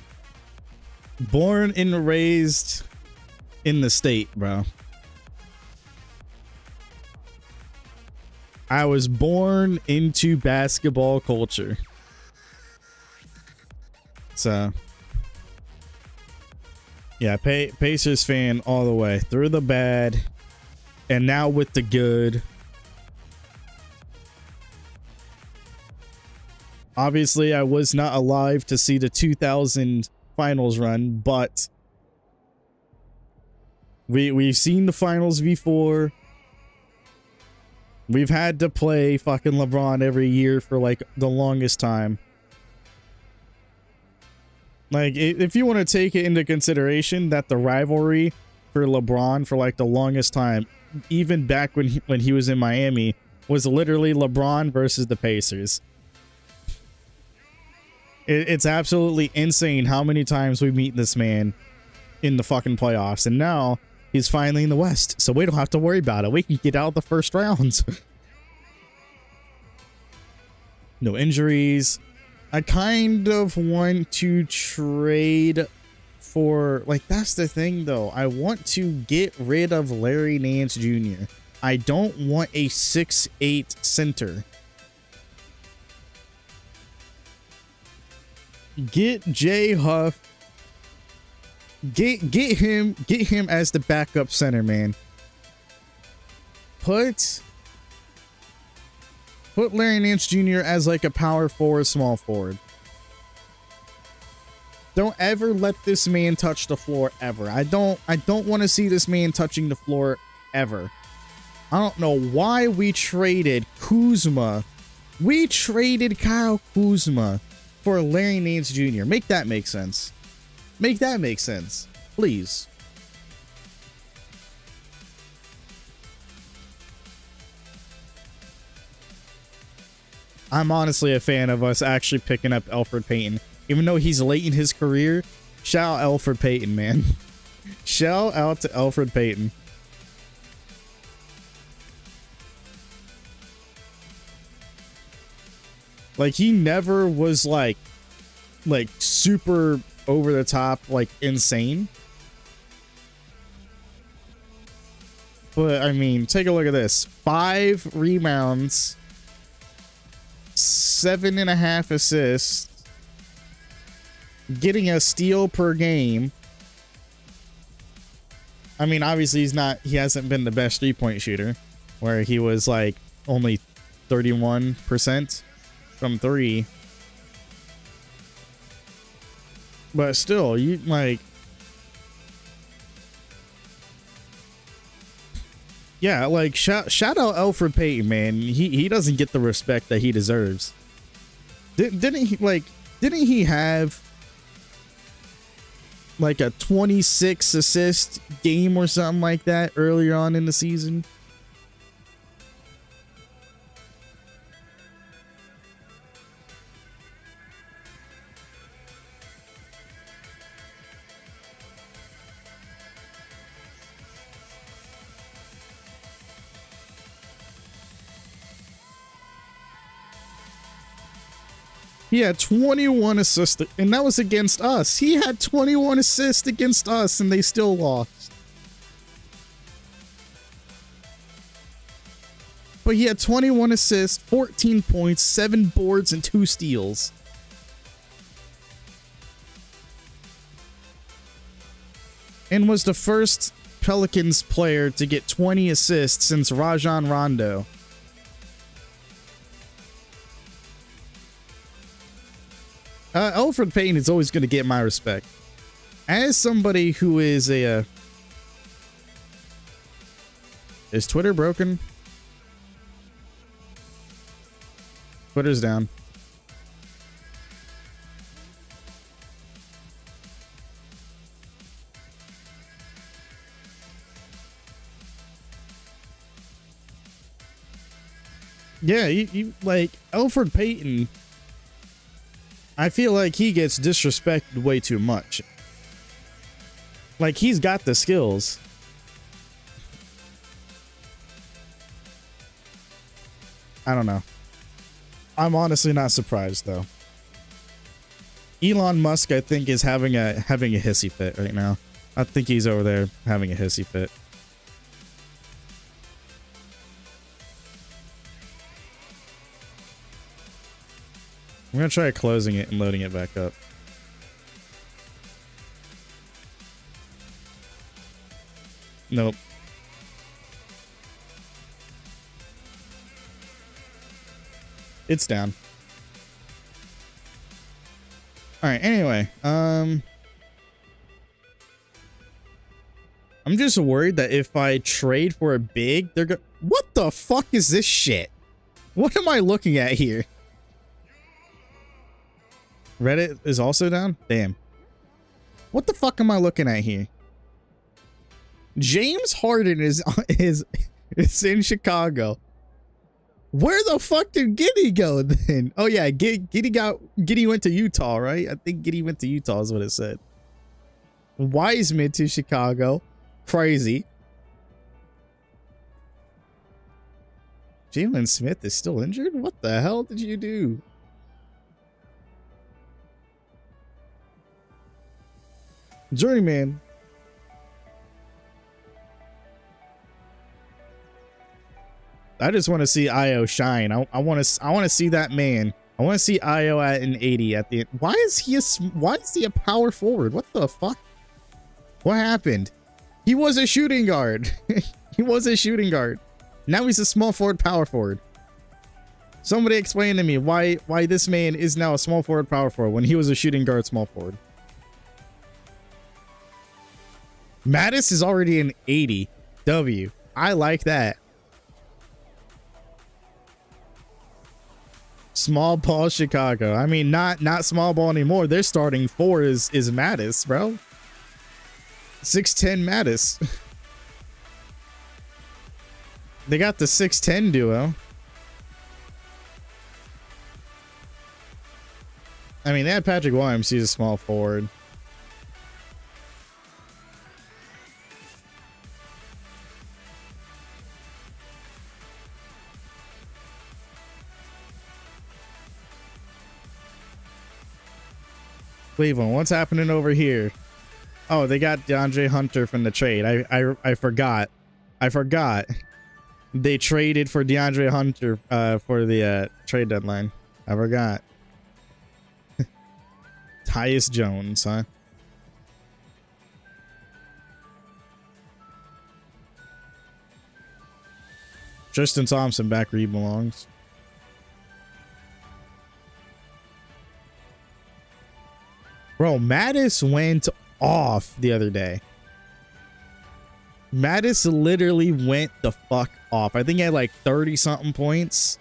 born and raised in the state, bro. I was born into basketball culture. So yeah, Pacers fan all the way through the bad and now with the good. Obviously, I was not alive to see the 2000 finals run, but we've seen the finals before. We've had to play fucking LeBron every year for like the longest time. Like, if you want to take it into consideration that the rivalry for LeBron for like the longest time, even back when he was in Miami, was literally LeBron versus the Pacers. It's absolutely insane how many times we meet this man in the fucking playoffs, and now he's finally in the West, so we don't have to worry about it. We can get out the first rounds. No injuries. I kind of want to trade for, like, that's the thing though. I want to get rid of Larry Nance Jr. I don't want a 6'8" center. Get Jay Huff. Get him as the backup center, man. Put Larry Nance Jr. as like a power forward, small forward. Don't ever let this man touch the floor ever. I don't want to see this man touching the floor ever. I don't know why we traded Kuzma. We traded Kyle Kuzma for Larry Nance Jr. Make that make sense. Make that make sense, please. I'm honestly a fan of us actually picking up Elfrid Payton. Even though he's late in his career, shout out Elfrid Payton, man. Shout out to Elfrid Payton. Like, he never was like super over the top, like insane. But I mean, take a look at this. 5 rebounds, 7.5 assists, getting a steal per game. I mean, obviously he hasn't been the best 3-point shooter, where he was like only 31% from 3. But still, you like, yeah, like shout out Elfrid Payton, man. He doesn't get the respect that he deserves. Didn't he have like a 26 assist game or something like that earlier on in the season? He had 21 assists, and that was against us. He had 21 assists against us, and they still lost. But he had 21 assists, 14 points, 7 boards, and 2 steals. And was the first Pelicans player to get 20 assists since Rajon Rondo. Elfrid Payton is always going to get my respect. As somebody who is a... is Twitter broken? Twitter's down. Yeah, you like Elfrid Payton. I feel like he gets disrespected way too much. Like, he's got the skills. I don't know. I'm honestly not surprised though. Elon Musk, I think, is having a hissy fit right now. I think he's over there having a hissy fit. I'm gonna try closing it and loading it back up. Nope. It's down. All right, anyway, I'm just worried that if I trade for a big, they're what the fuck is this shit? What am I looking at here? Reddit is also down? Damn. What the fuck am I looking at here? James Harden is in Chicago. Where the fuck did Giddy go then? Oh yeah, Giddy went to Utah, right? I think Giddy went to Utah is what it said. Wiseman to Chicago. Crazy. Jalen Smith is still injured? What the hell did you do? Journeyman. I just want to see Io shine. I want to see that man. I want to see Io at an 80 at the end. Why is he a power forward? What the fuck? What happened? He was a shooting guard. He was a shooting guard. Now he's a small forward, power forward. Somebody explain to me why this man is now a small forward, power forward when he was a shooting guard, small forward. Mattis is already an 80. W. I like that. Small ball Chicago. I mean, not small ball anymore. Their starting 4 is Mattis, bro. 6'10 Mattis. They got the 6'10 duo. I mean, they had Patrick Williams. He's a small forward. Cleveland, what's happening over here? Oh, they got DeAndre Hunter from the trade. I forgot. I forgot. They traded for DeAndre Hunter for the trade deadline. I forgot. Tyus Jones, huh? Tristan Thompson back where he belongs. Bro, Mattis went off the other day. Mattis literally went the fuck off. I think he had like 30 something points.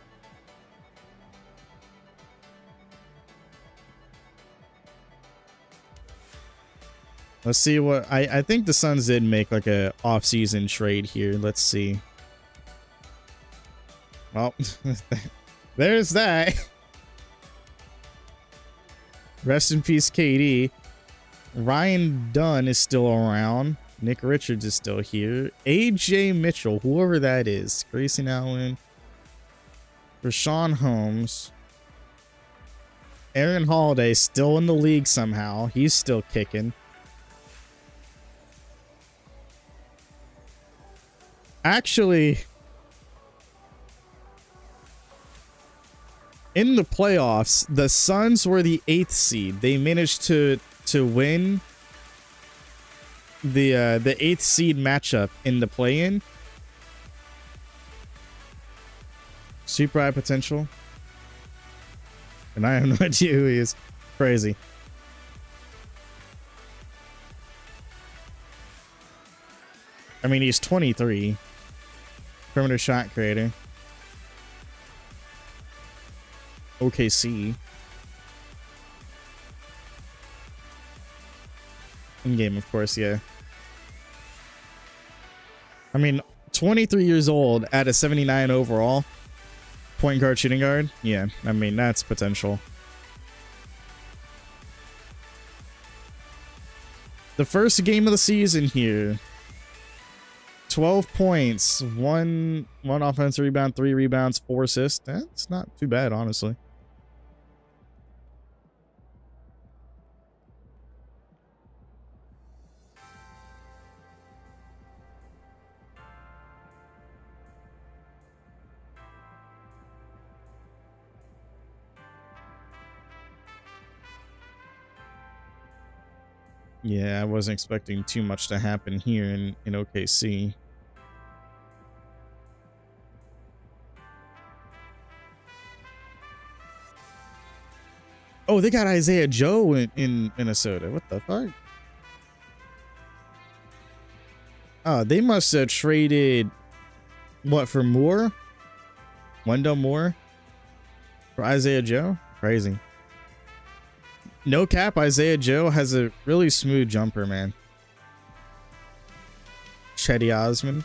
Let's see what I think the Suns did make like a off-season trade here. Let's see. Well, there's that. Rest in peace, KD. Ryan Dunn is still around. Nick Richards is still here. AJ Mitchell, whoever that is. Grayson Allen. Rashawn Holmes. Aaron Holiday still in the league somehow. He's still kicking. Actually, in the playoffs, the Suns were the 8th seed. They managed to win the 8th seed matchup in the play-in. Super high potential. And I have no idea who he is. Crazy. I mean, he's 23. Perimeter shot creator. OKC. In game, of course, yeah. I mean, 23 years old at a 79 overall. Point guard, shooting guard. Yeah, I mean, that's potential. The first game of the season here. 12 points, one offensive rebound, 3 rebounds, 4 assists. That's not too bad, honestly. Yeah, I wasn't expecting too much to happen here in OKC. Oh, they got Isaiah Joe in Minnesota. What the fuck? Oh, they must have traded what for Moore? Wendell Moore for Isaiah Joe? Crazy. No cap, Isaiah Joe has a really smooth jumper, man. Chetty Osman.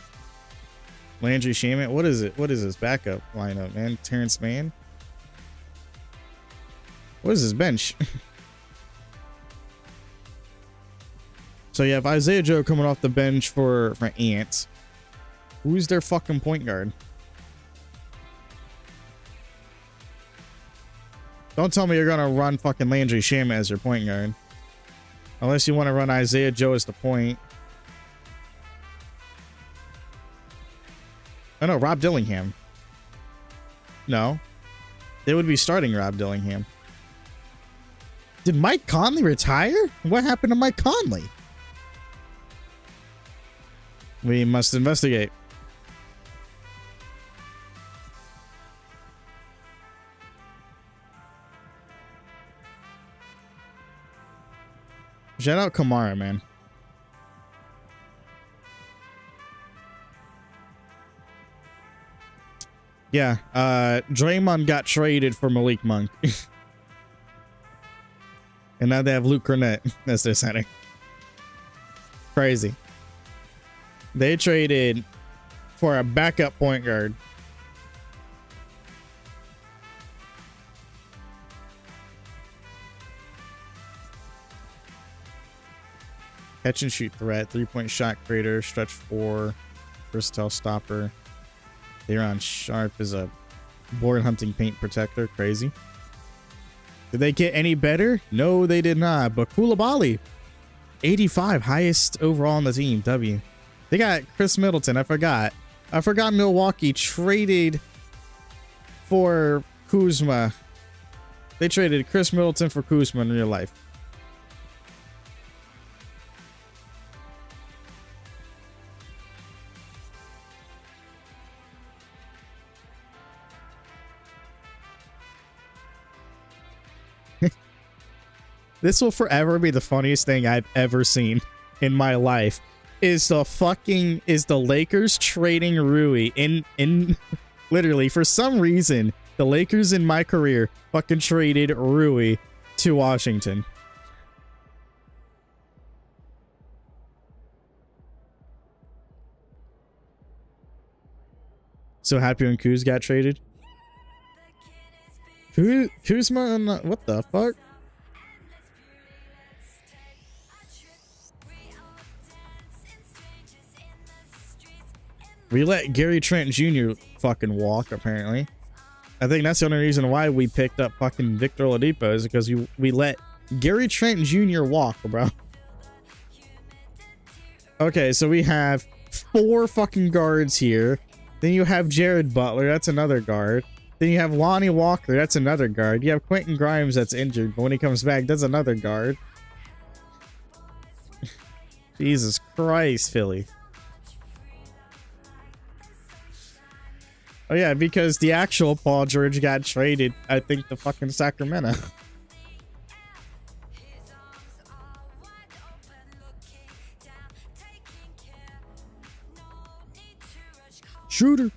Landry Shaman. What is it? What is his backup lineup, man? Terrence Mann. What is his bench? So you have Isaiah Joe coming off the bench for Ant. Who's their fucking point guard? Don't tell me you're gonna run fucking Landry Shaman as your point guard. Unless you want to run Isaiah Joe as the point. Oh no, Rob Dillingham. No. They would be starting Rob Dillingham. Did Mike Conley retire? What happened to Mike Conley? We must investigate. Shout out Kamara, man. Yeah, Draymond got traded for Malik Monk. And now they have Luke Cornett as their center. Crazy. They traded for a backup point guard. catch and shoot threat, 3-point shot creator, stretch 4, versatile stopper. They're Sharp is a board hunting paint protector. Crazy. Did they get any better? No, they did not. But Koulibaly, 85, highest overall on the team. W. They got Chris Middleton. I forgot Milwaukee traded for Kuzma. They traded Chris Middleton for Kuzma in real life. This will forever be the funniest thing I've ever seen in my life. Is the Lakers trading Rui in literally for some reason the Lakers in my career fucking traded Rui to Washington. So happy when Kuz got traded. Kuzma, what the fuck? We let Gary Trent Jr. fucking walk, apparently. I think that's the only reason why we picked up fucking Victor Oladipo is because we let Gary Trent Jr. walk, bro. Okay, so we have 4 fucking guards here. Then you have Jared Butler, that's another guard. Then you have Lonnie Walker, that's another guard. You have Quentin Grimes that's injured, but when he comes back, that's another guard. Jesus Christ, Philly. Oh yeah, because the actual Paul George got traded, I think, to fucking Sacramento. Shooter.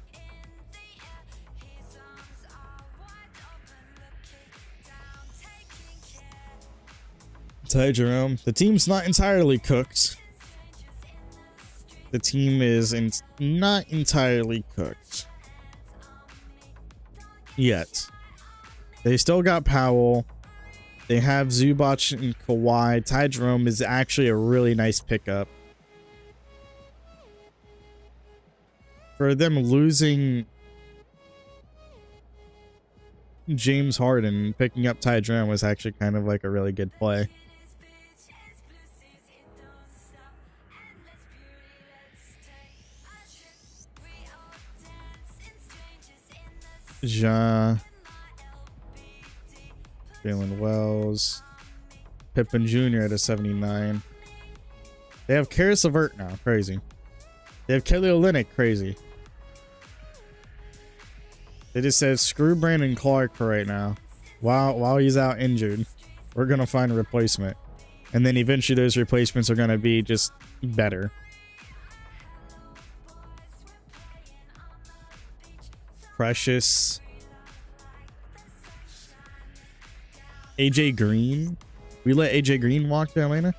Ty Jerome. The team's not entirely cooked. The team is not entirely cooked. Yet. They still got Powell. They have Zubac and Kawhi. Ty Jerome is actually a really nice pickup. For them losing James Harden, picking up Ty Jerome was actually kind of like a really good play. Ja, Jalen Wells, Pippen Jr. at a 79. They have Karis LeVert now, crazy. They have Kelly Olynyk, crazy. They just said screw Brandon Clark for right now. While he's out injured, we're gonna find a replacement, and then eventually those replacements are gonna be just better. Precious. AJ Green. We let AJ Green walk to Atlanta.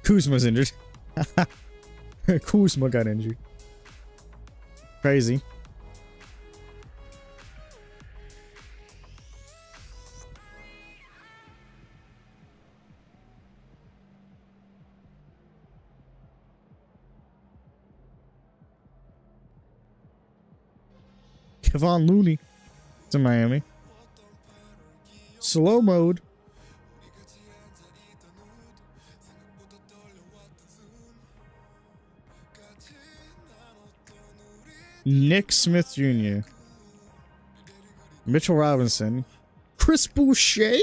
Kuzma's injured. Kuzma got injured. Crazy. Kevon Looney to Miami. Slow mode. Nick Smith Jr. Mitchell Robinson. Chris Boucher?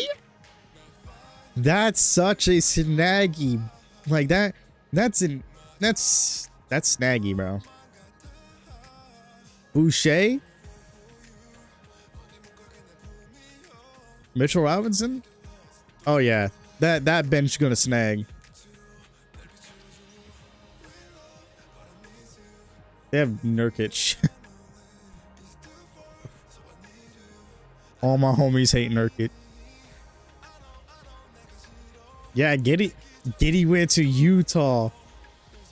That's such a snaggy. Like that. That's snaggy, bro. Boucher? Mitchell Robinson? Oh yeah. That bench gonna snag. They have Nurkic. All my homies hate Nurkic. Yeah, Giddey went to Utah.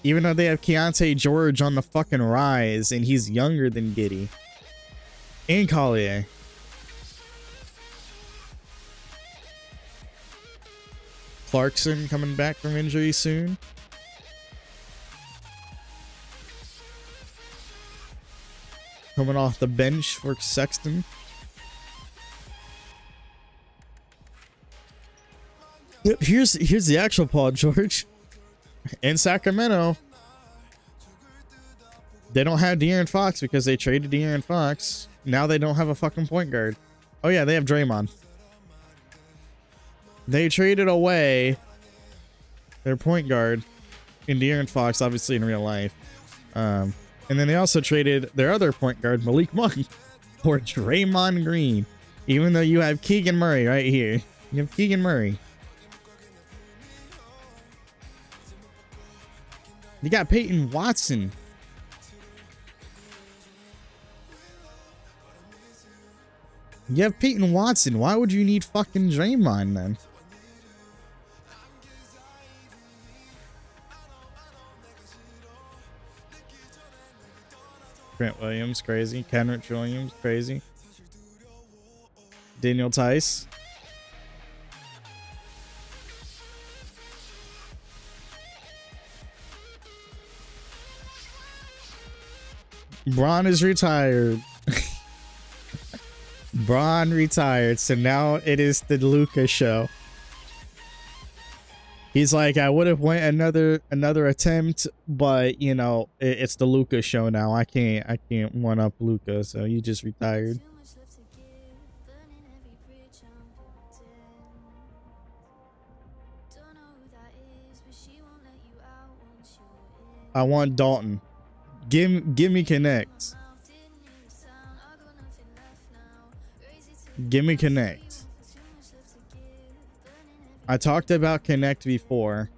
Even though they have Keontae George on the fucking rise, and he's younger than Giddey. And Collier. Clarkson coming back from injury soon. Coming off the bench for Sexton. Yep, here's the actual Paul George. In Sacramento, they don't have De'Aaron Fox because they traded De'Aaron Fox. Now they don't have a fucking point guard. Oh yeah, they have Draymond. They traded away their point guard in De'Aaron Fox, obviously in real life. And then they also traded their other point guard, Malik Monk, for Draymond Green. Even though you have Keegan Murray right here. You have Keegan Murray. You got Peyton Watson. You have Peyton Watson. Why would you need fucking Draymond then? Grant Williams, crazy. Kenrich Williams, crazy. Daniel Tice. Bron is retired. Bron retired, so now it is the Luka show. He's like, I would have went another attempt, but you know, it's the Luka show now. I can't one up Luka, so you just retired. I want Dalton. Give me Connect. Give me Connect. I talked about Connect before.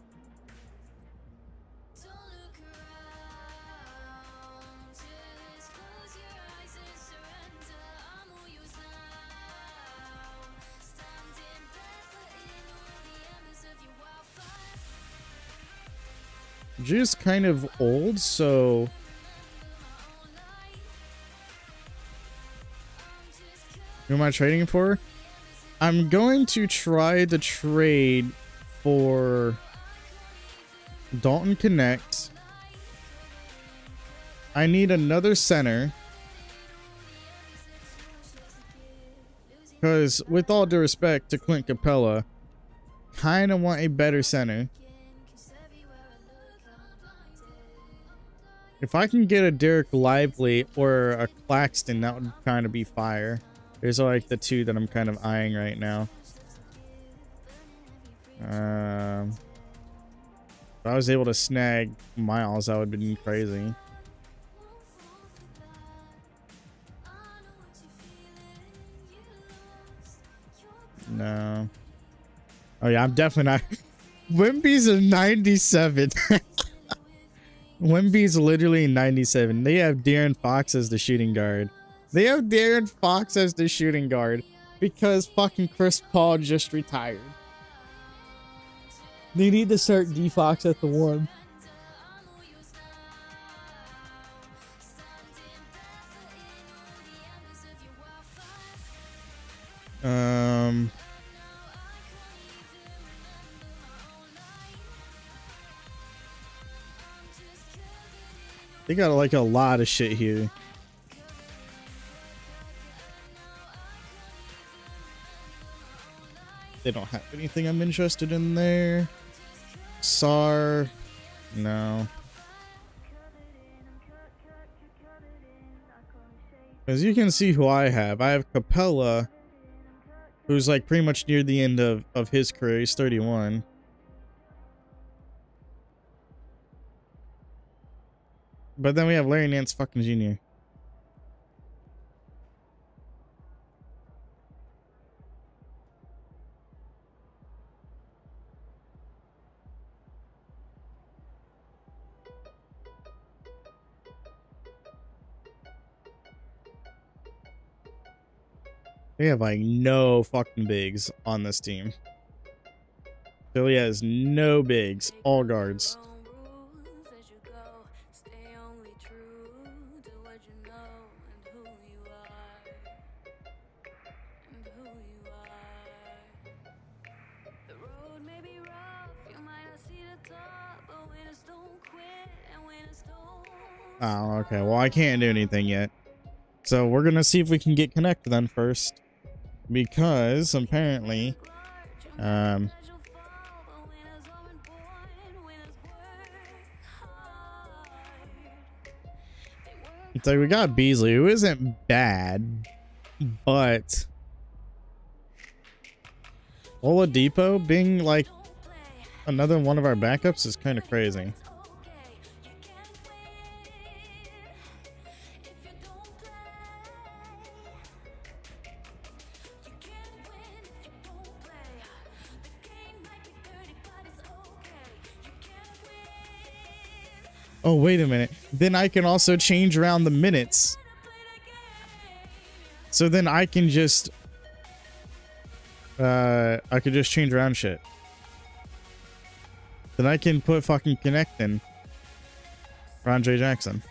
Just kind of old, so who am I trading for? I'm going to try to trade for Dalton Connect. I need another center. Because with all due respect to Clint Capella, kind of want a better center. If I can get a Dirk Lively or a Claxton, that would kind of be fire. There's like the two that I'm kind of eyeing right now. If I was able to snag Miles, that would have been crazy. No. Oh yeah, I'm definitely not. Wemby's a 97. Wemby's literally 97. They have De'Aaron Fox as the shooting guard. They have De'Aaron Fox as the shooting guard because fucking Chris Paul just retired. They need to start D Fox at the 1. They got like a lot of shit here. They don't have anything I'm interested in there. SAR, no. As you can see who I have. I have Capella, who's like pretty much near the end of his career. He's 31. But then we have Larry Nance fucking Jr. They have like no fucking bigs on this team. Philly has no bigs, all guards. Oh, okay. Well, I can't do anything yet. So we're going to see if we can get connected then first. Because apparently, it's like we got Beasley, who isn't bad, but Oladipo being like another one of our backups is kind of crazy. Oh, wait a minute. Then I can also change around the minutes. So then I can just I could just change around shit. Then I can put fucking Connect in for Andre Jackson.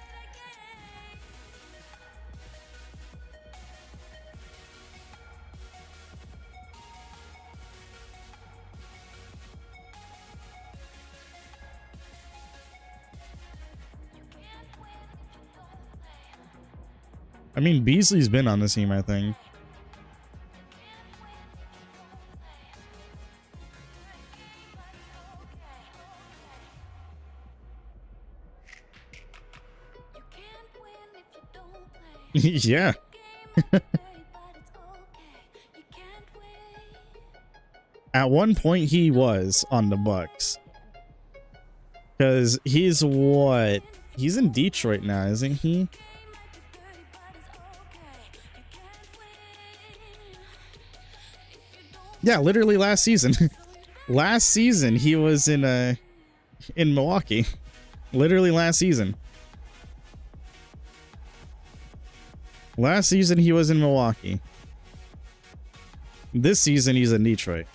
I mean, Beasley's been on the team, I think. Yeah. At one point, he was on the Bucks. Because he's what? He's in Detroit now, isn't he? Yeah, literally last season. Last season he was in Milwaukee. Literally last season. Last season he was in Milwaukee. This season he's in Detroit.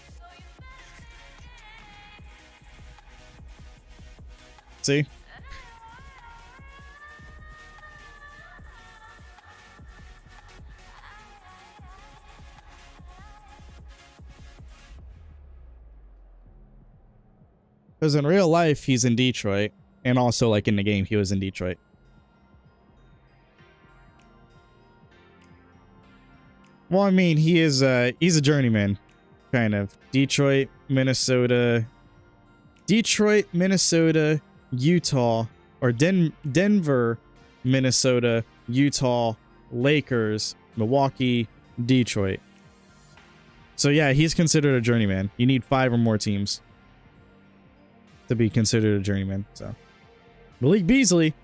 See? Because in real life, he's in Detroit. And also, like, in the game, he was in Detroit. Well, I mean, he's a journeyman. Kind of. Detroit, Minnesota, Utah. Or Denver, Minnesota, Utah, Lakers, Milwaukee, Detroit. So, yeah, he's considered a journeyman. You need 5 or more teams to be considered a journeyman. So Malik Beasley,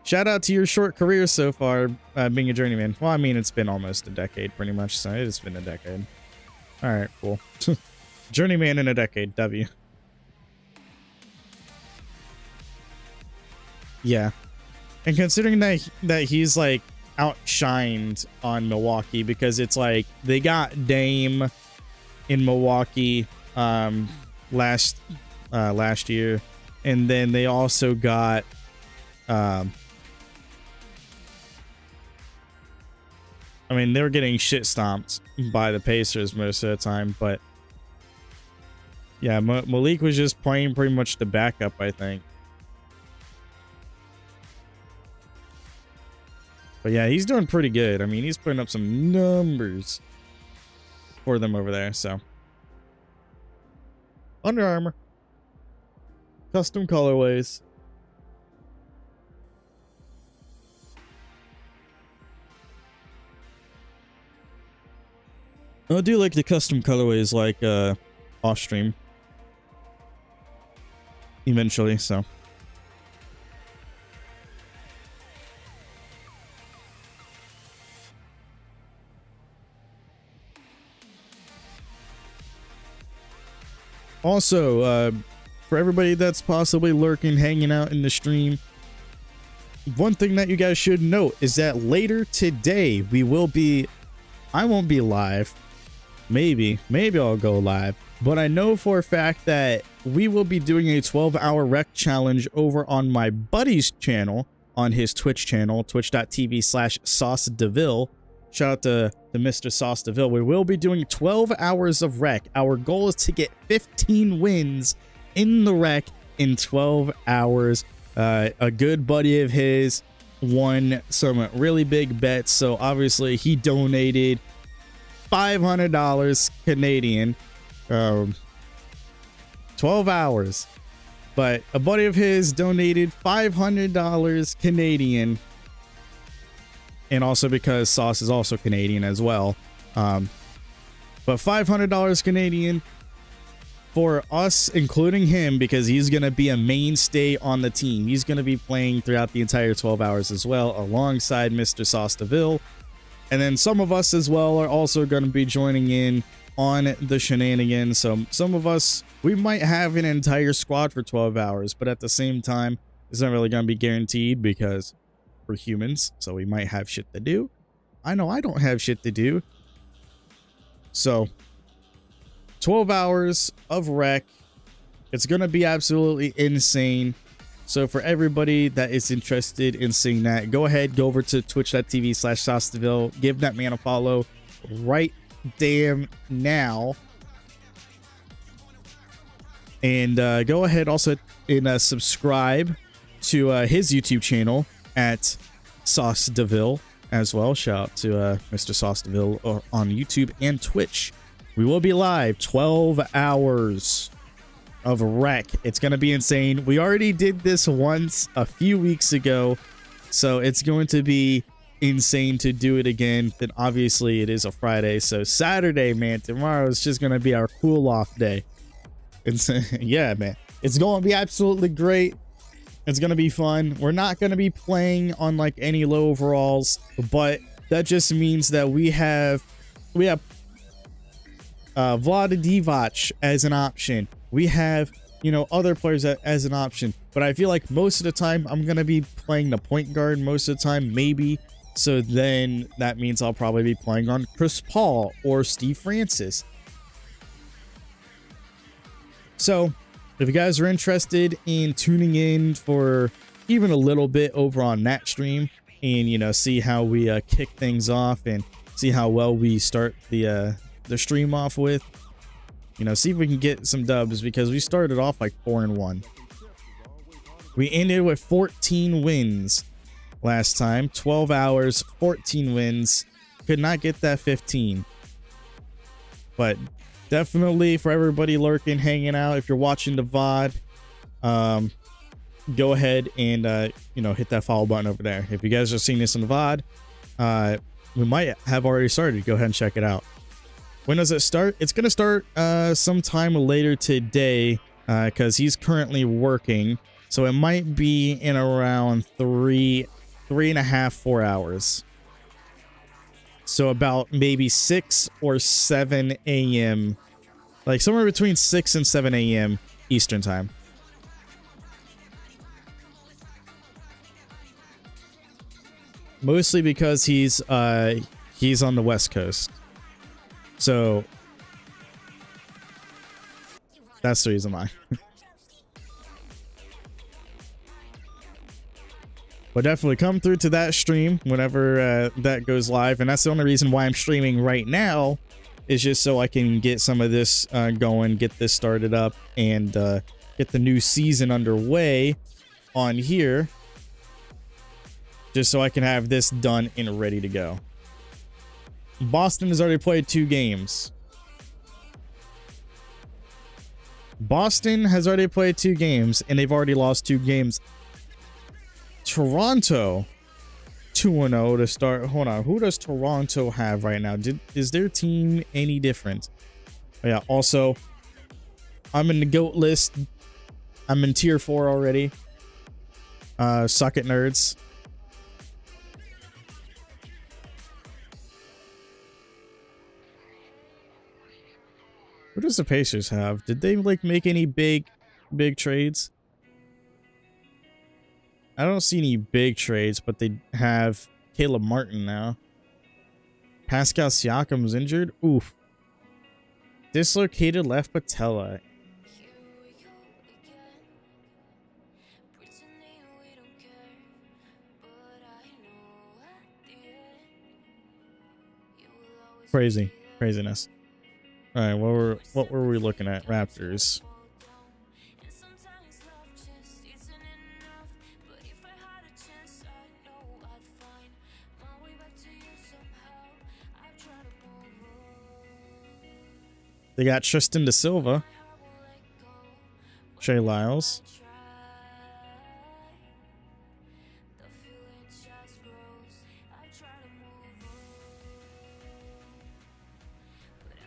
shout out to your short career so far, being a journeyman. Well, I mean, it's been almost a decade pretty much, so it's been a decade. All right, cool. Journeyman in a decade, W. Yeah, and considering that he's like outshined on Milwaukee, because it's like they got Dame in Milwaukee last year, and then they also got I mean, they were getting shit stomped by the Pacers most of the time, but yeah, Malik was just playing pretty much the backup, I think. But yeah, he's doing pretty good. I mean, he's putting up some numbers for them over there. So Under Armour, custom colorways. I do like the custom colorways, like off stream eventually, so also for everybody that's possibly lurking, hanging out in the stream, one thing that you guys should note is that later today I won't be live. Maybe I'll go live, but I know for a fact that we will be doing a 12-hour rec challenge over on my buddy's channel, on his Twitch channel, twitch.tv/SauceDeville. Shout out to Mr. Sauce DeVille. We will be doing 12 hours of rec. Our goal is to get 15 wins in the rec in 12 hours. A good buddy of his won some really big bets. So obviously he donated $500 Canadian, 12 hours. But a buddy of his donated $500 Canadian, and also because Sauce is also Canadian as well. But $500 Canadian for us, including him, because he's going to be a mainstay on the team. He's going to be playing throughout the entire 12 hours as well, alongside Mr. Sauce DeVille. And then some of us as well are also going to be joining in on the shenanigans. So some of us, we might have an entire squad for 12 hours, but at the same time, it's not really going to be guaranteed because we're humans. So we might have shit to do. I know I don't have shit to do. So 12 hours of rec. It's going to be absolutely insane. So for everybody that is interested in seeing that, go ahead, go over to twitch.tv/SauceDeville. Give that man a follow right damn now. And go ahead also and subscribe to his YouTube channel at Sauce DeVille as well. Shout out to Mr. Sauce DeVille on YouTube and Twitch. We will be live 12 hours of rec. It's going to be insane. We already did this once a few weeks ago, so it's going to be insane to do it again. Then obviously it is a Friday, so Saturday, man, tomorrow is just going to be our cool off day. It's yeah, man, it's going to be absolutely great. It's going to be fun. We're not going to be playing on like any low overalls, but that just means that we have Vlada Divac as an option. We have, you know, other players as an option, but I feel like most of the time I'm going to be playing the point guard most of the time, maybe. So then that means I'll probably be playing on Chris Paul or Steve Francis. So if you guys are interested in tuning in for even a little bit over on that stream and, you know, see how we kick things off and see how well we start the stream off with, you know, see if we can get some dubs, because we started off like 4-1. We ended with 14 wins last time. 12 hours, 14 wins. Could not get that 15. But definitely for everybody lurking, hanging out, if you're watching the VOD, go ahead and, you know, hit that follow button over there. If you guys are seeing this on the VOD, we might have already started. Go ahead and check it out. When does it start? It's going to start sometime later today because he's currently working. So it might be in around 3.5, 4 hours. So about maybe 6 or 7 a.m. Like somewhere between 6 and 7 a.m. Eastern time. Mostly because he's on the West Coast. So that's the reason why. But definitely come through to that stream whenever that goes live. And that's the only reason why I'm streaming right now, is just so I can get some of this going, get this started up, and get the new season underway on here. Just so I can have this done and ready to go. Boston has already played 2 games. Boston has already played 2 games, and they've already lost 2 games. Toronto 2-0 to start. Hold on, who does Toronto have right now? Is their team any different? Oh, yeah, also I'm in the GOAT list. I'm in tier 4 already. Suck it, nerds. What does the Pacers have? Did they like make any big trades? I don't see any big trades, but they have Caleb Martin now. Pascal Siakam was injured. Oof. Dislocated left patella. Craziness. All right, what were we looking at? Raptors. They got Tristan Da Silva, Trey Lyles.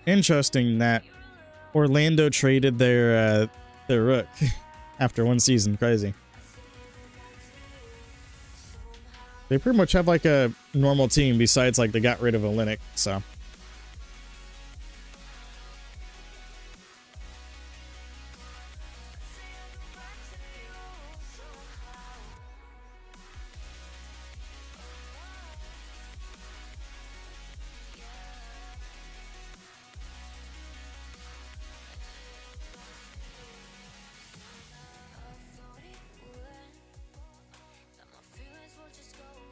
Interesting that Orlando traded their rook after one season. Crazy. They pretty much have like a normal team besides like they got rid of Olynyk, so.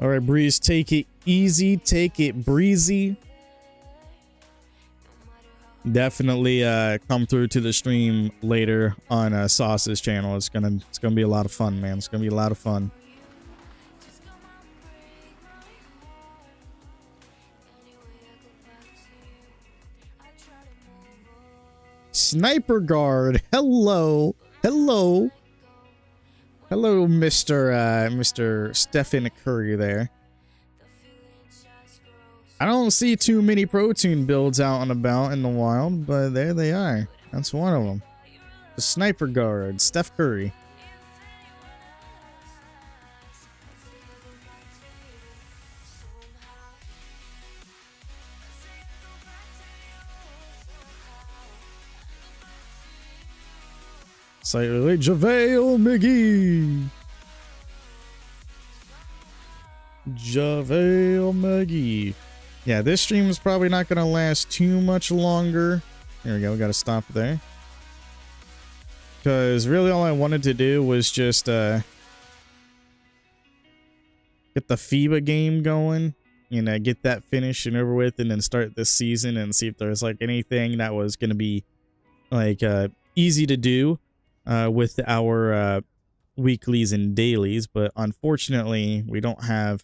All right, Breeze, take it easy, take it breezy. Definitely come through to the stream later on Sauce's channel. It's gonna be a lot of fun, man. It's gonna be a lot of fun. Sniper guard, hello, hello. Hello, Mr. Stephen Curry there. I don't see too many protein builds out and about in the wild, but there they are. That's one of them. The sniper guard, Steph Curry. Say, JaVale McGee. JaVale McGee. Yeah, this stream is probably not going to last too much longer. There we go. We got to stop there. Because really all I wanted to do was just get the FIBA game going. You know, get that finished and over with, and then start this season and see if there's like anything that was going to be like easy to do with our weeklies and dailies. But unfortunately, we don't have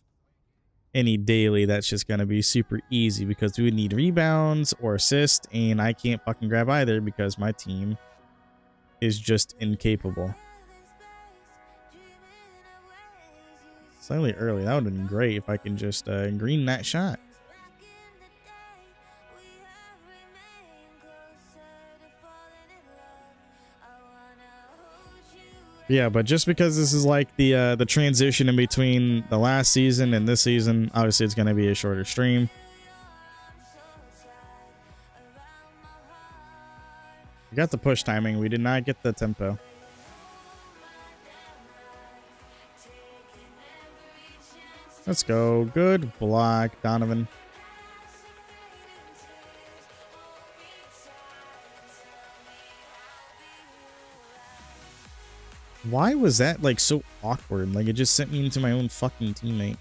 any daily that's just going to be super easy because we would need rebounds or assists, and I can't fucking grab either because my team is just incapable. Slightly early. That would have been great if I can just green that shot. Yeah, but just because this is like the transition in between the last season and this season, obviously it's going to be a shorter stream. We got the push timing. We did not get the tempo. Let's go. Good block, Donovan. Why was that like so awkward? Like it just sent me into my own fucking teammate.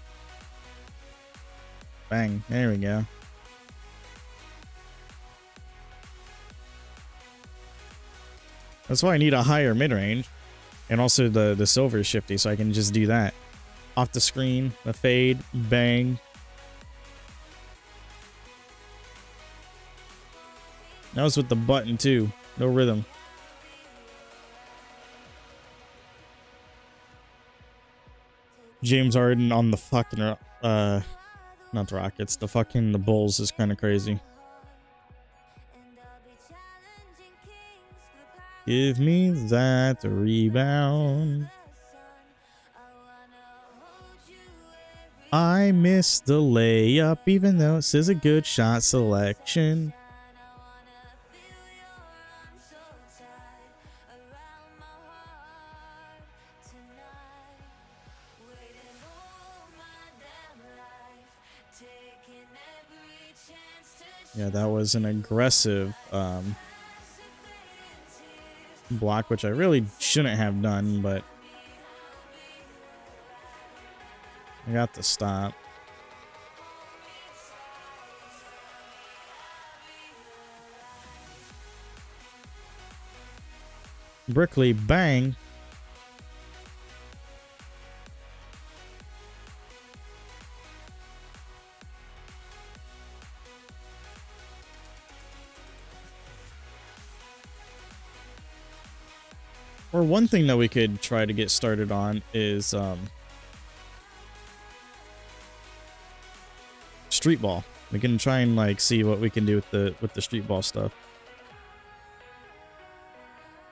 Bang. There we go. That's why I need a higher mid-range. And also the silver shifty, so I can just do that. Off the screen, the fade, bang. That was with the button too. No rhythm. James Harden on the fucking not the Rockets, the Bulls is kind of crazy. Give me that rebound. I missed the layup even though it says a good shot selection. Yeah, that was an aggressive block, which I really shouldn't have done, but I got the stop. Brickley, bang. Or one thing that we could try to get started on is street ball. We can try and like see what we can do with the street ball stuff.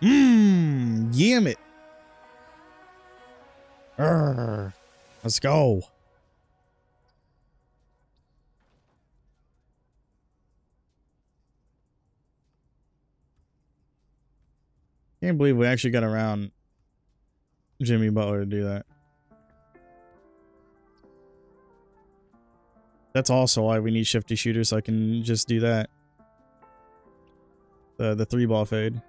Yam it. Urgh. Let's go. Can't believe we actually got around Jimmy Butler to do that. That's also why we need shifty shooters, so I can just do that. The 3-ball fade.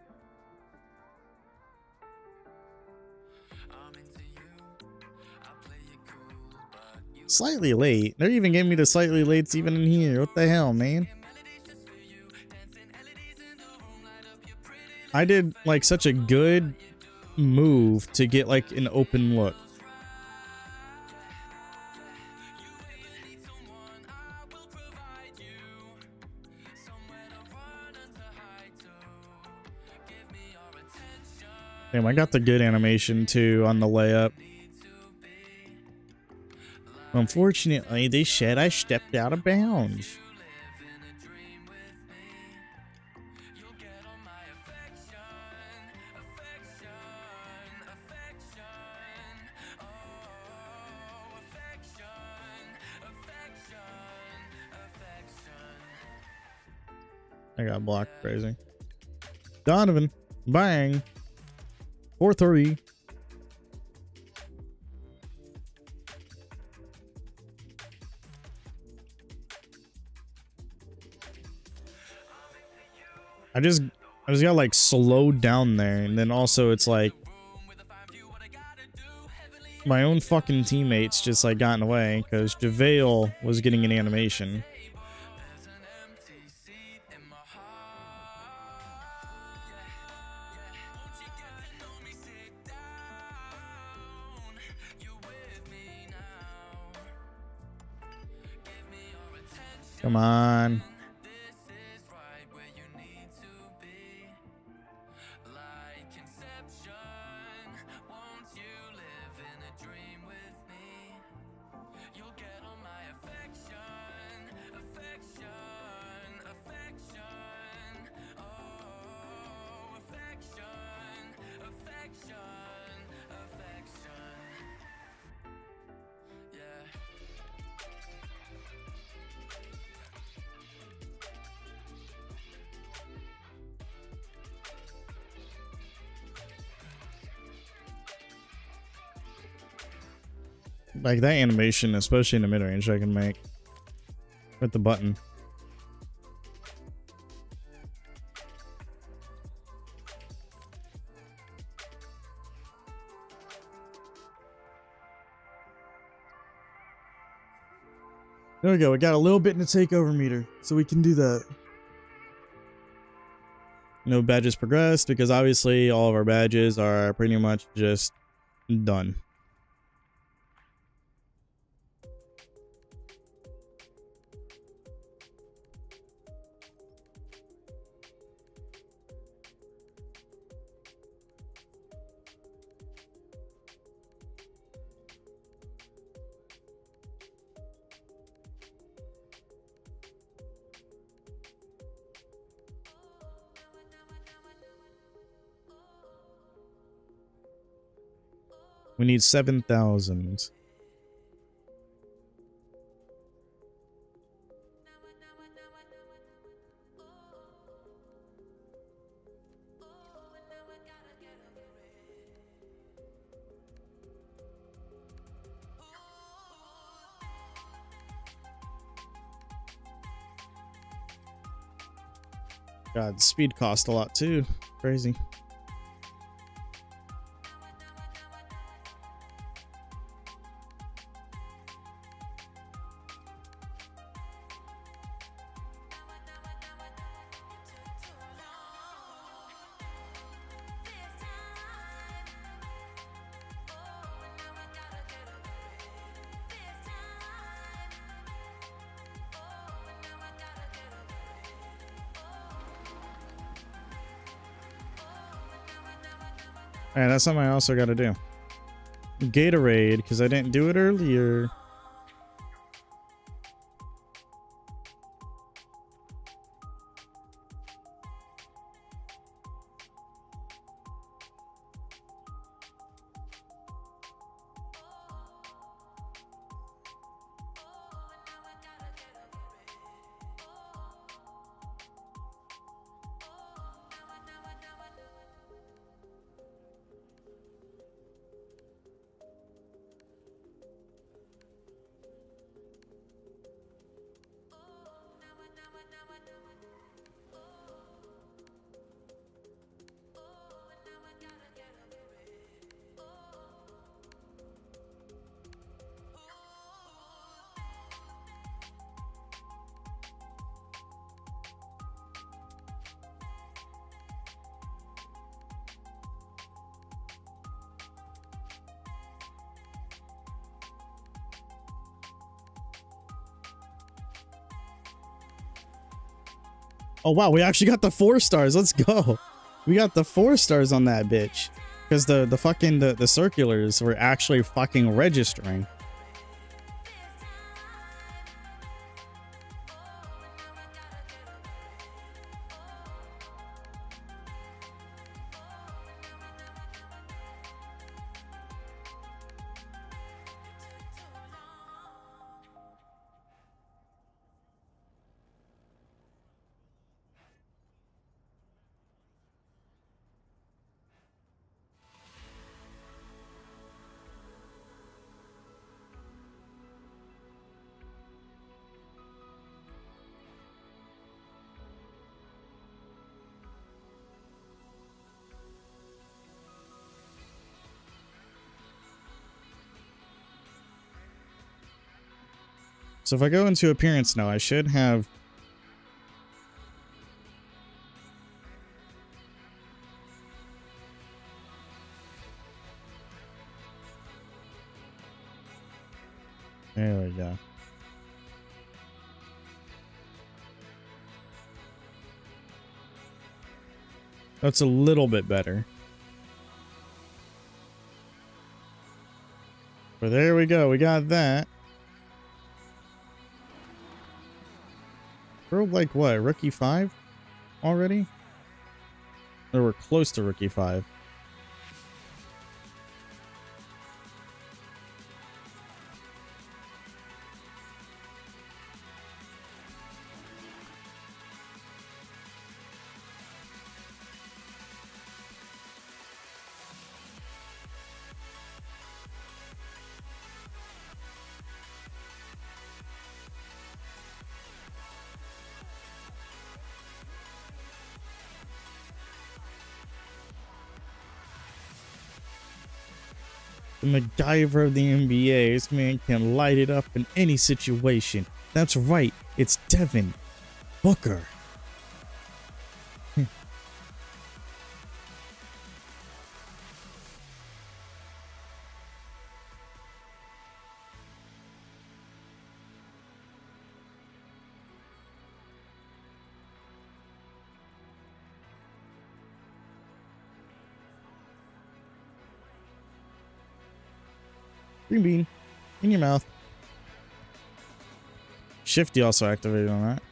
Slightly late. They're even giving me the slightly lates even in here. What the hell, man? I did like such a good move to get like an open look. Damn, I got the good animation too on the layup. Unfortunately, they said I stepped out of bounds. I got blocked, crazy. Donovan, bang. 4-3. I just got like slowed down there, and then also it's like my own fucking teammates just like got in the way because JaVale was getting an animation. Come on. Like that animation, especially in the mid-range, I can make with the button. There we go. We got a little bit in the takeover meter, so we can do that. No badges progressed because obviously all of our badges are pretty much just done. We need 7,000. God, speed cost a lot too. Crazy. All right, that's something I also got to do. Gatorade, because I didn't do it earlier. Oh wow, we actually got the 4 stars. Let's go. We got the 4 stars on that bitch. Because the fucking the circulars were actually fucking registering. So if I go into appearance now, I should have... There we go. That's a little bit better. But there we go. We got that. We're like what? Rookie 5 already? Or we're close to rookie 5. The MacGyver of the NBA. This man can light it up in any situation. That's right. It's Devin Booker. Green bean in your mouth. Shifty also activated on that.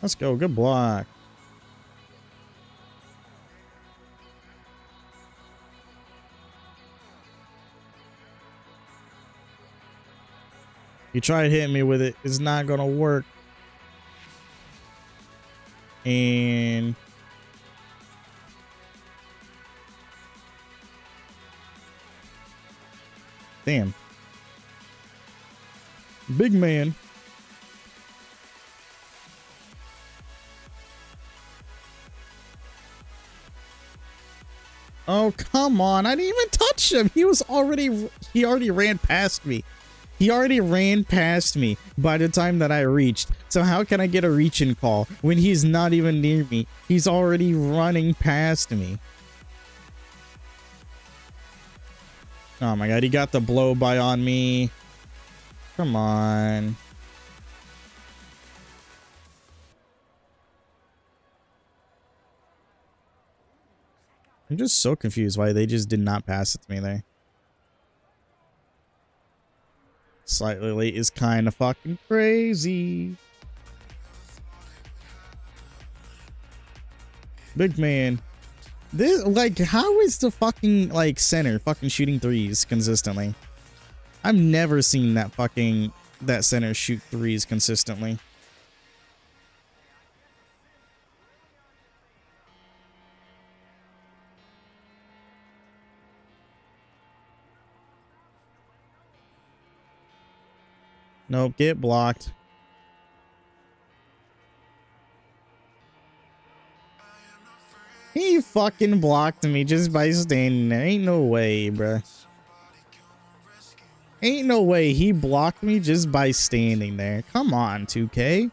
Let's go. Good block. You tried hitting me with it. It's not gonna work. And damn, big man. Oh, come on. I didn't even touch him. He already ran past me. He already ran past me by the time that I reached. So how can I get a reach-in call when he's not even near me? He's already running past me. Oh my god, he got the blow-by on me. Come on. I'm just so confused why they just did not pass it to me there. Slightly late is kind of fucking crazy. Big man. This, like, how is the fucking, like, center fucking shooting threes consistently? I've never seen that fucking, that center shoot threes consistently. Nope, get blocked. He fucking blocked me just by standing there. Ain't no way, bruh. Ain't no way he blocked me just by standing there. Come on, 2K.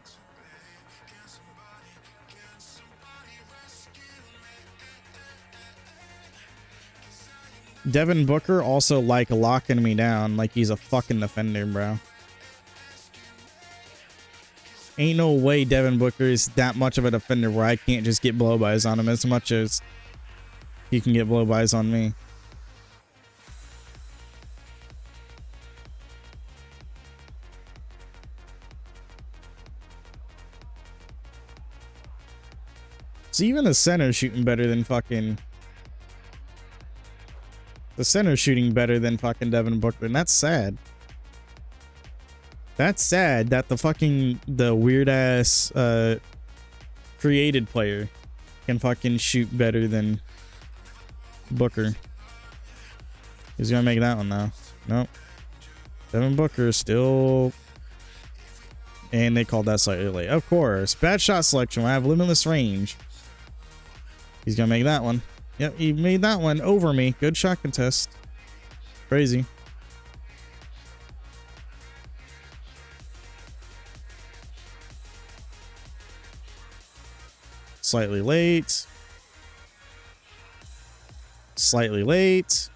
Devin Booker also like locking me down like he's a fucking defender, bro. Ain't no way Devin Booker is that much of a defender where I can't just get blow-bys on him as much as he can get blow-bys on me. So even the center shooting better than fucking... The center shooting better than fucking Devin Booker, and that's sad. That's sad that the weird ass created player can fucking shoot better than Booker. He's gonna make that one though. Nope. Devin Booker still, and they called that slightly late. Of course, bad shot selection. I have limitless range. He's gonna make that one. Yep, he made that one over me. Good shot contest. Crazy. Slightly late. Slightly late.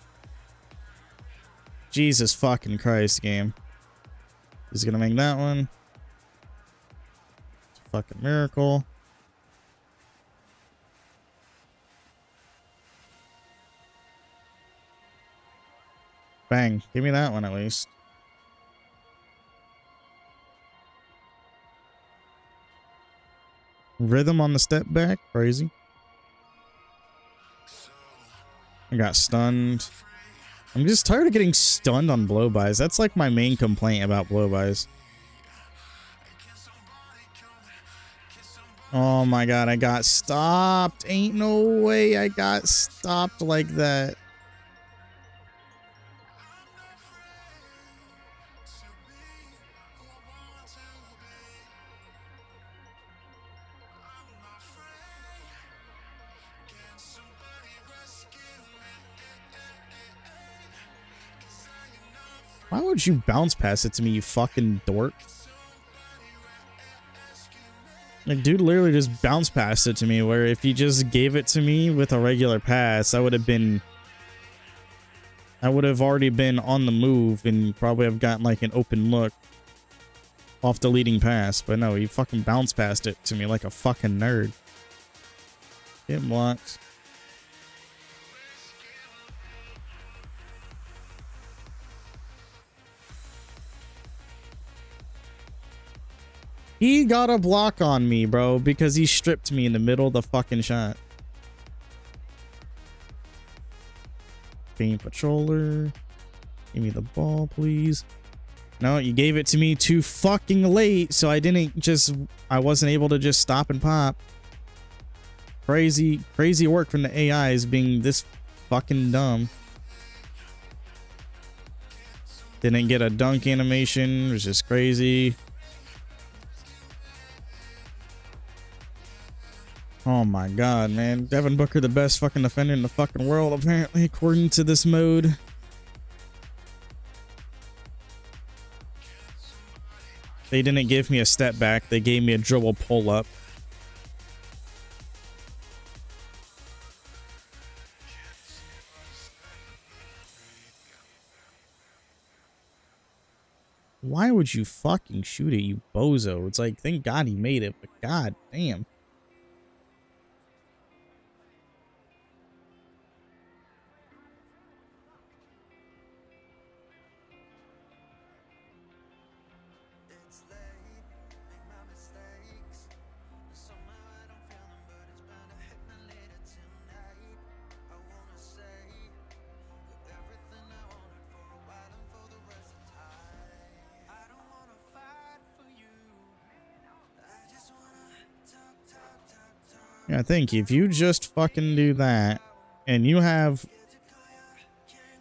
Jesus fucking Christ, game. He's gonna make that one. It's a fucking miracle. Bang. Give me that one at least. Rhythm on the step back. Crazy. I got stunned. I'm just tired of getting stunned on blow-bys. That's like my main complaint about blow-bys. Oh my god, I got stopped. Ain't no way I got stopped like that. Why would you bounce pass it to me, you fucking dork? Like, dude literally just bounce passed it to me, where if he just gave it to me with a regular pass, I would have already been on the move and probably have gotten like an open look off the leading pass. But no, he fucking bounce passed it to me like a fucking nerd. Get blocked. He got a block on me, bro, because he stripped me in the middle of the fucking shot. Game patroller. Give me the ball, please. No, you gave it to me too fucking late, so I wasn't able to just stop and pop. Crazy work from the AIs being this fucking dumb. Didn't get a dunk animation, which is crazy. Oh my god, man. Devin Booker, the best fucking defender in the fucking world, apparently, according to this mode. They didn't give me a step back. They gave me a dribble pull up. Why would you fucking shoot it, you bozo? It's like, thank God he made it, but god damn. Yeah, I think if you just fucking do that, and you have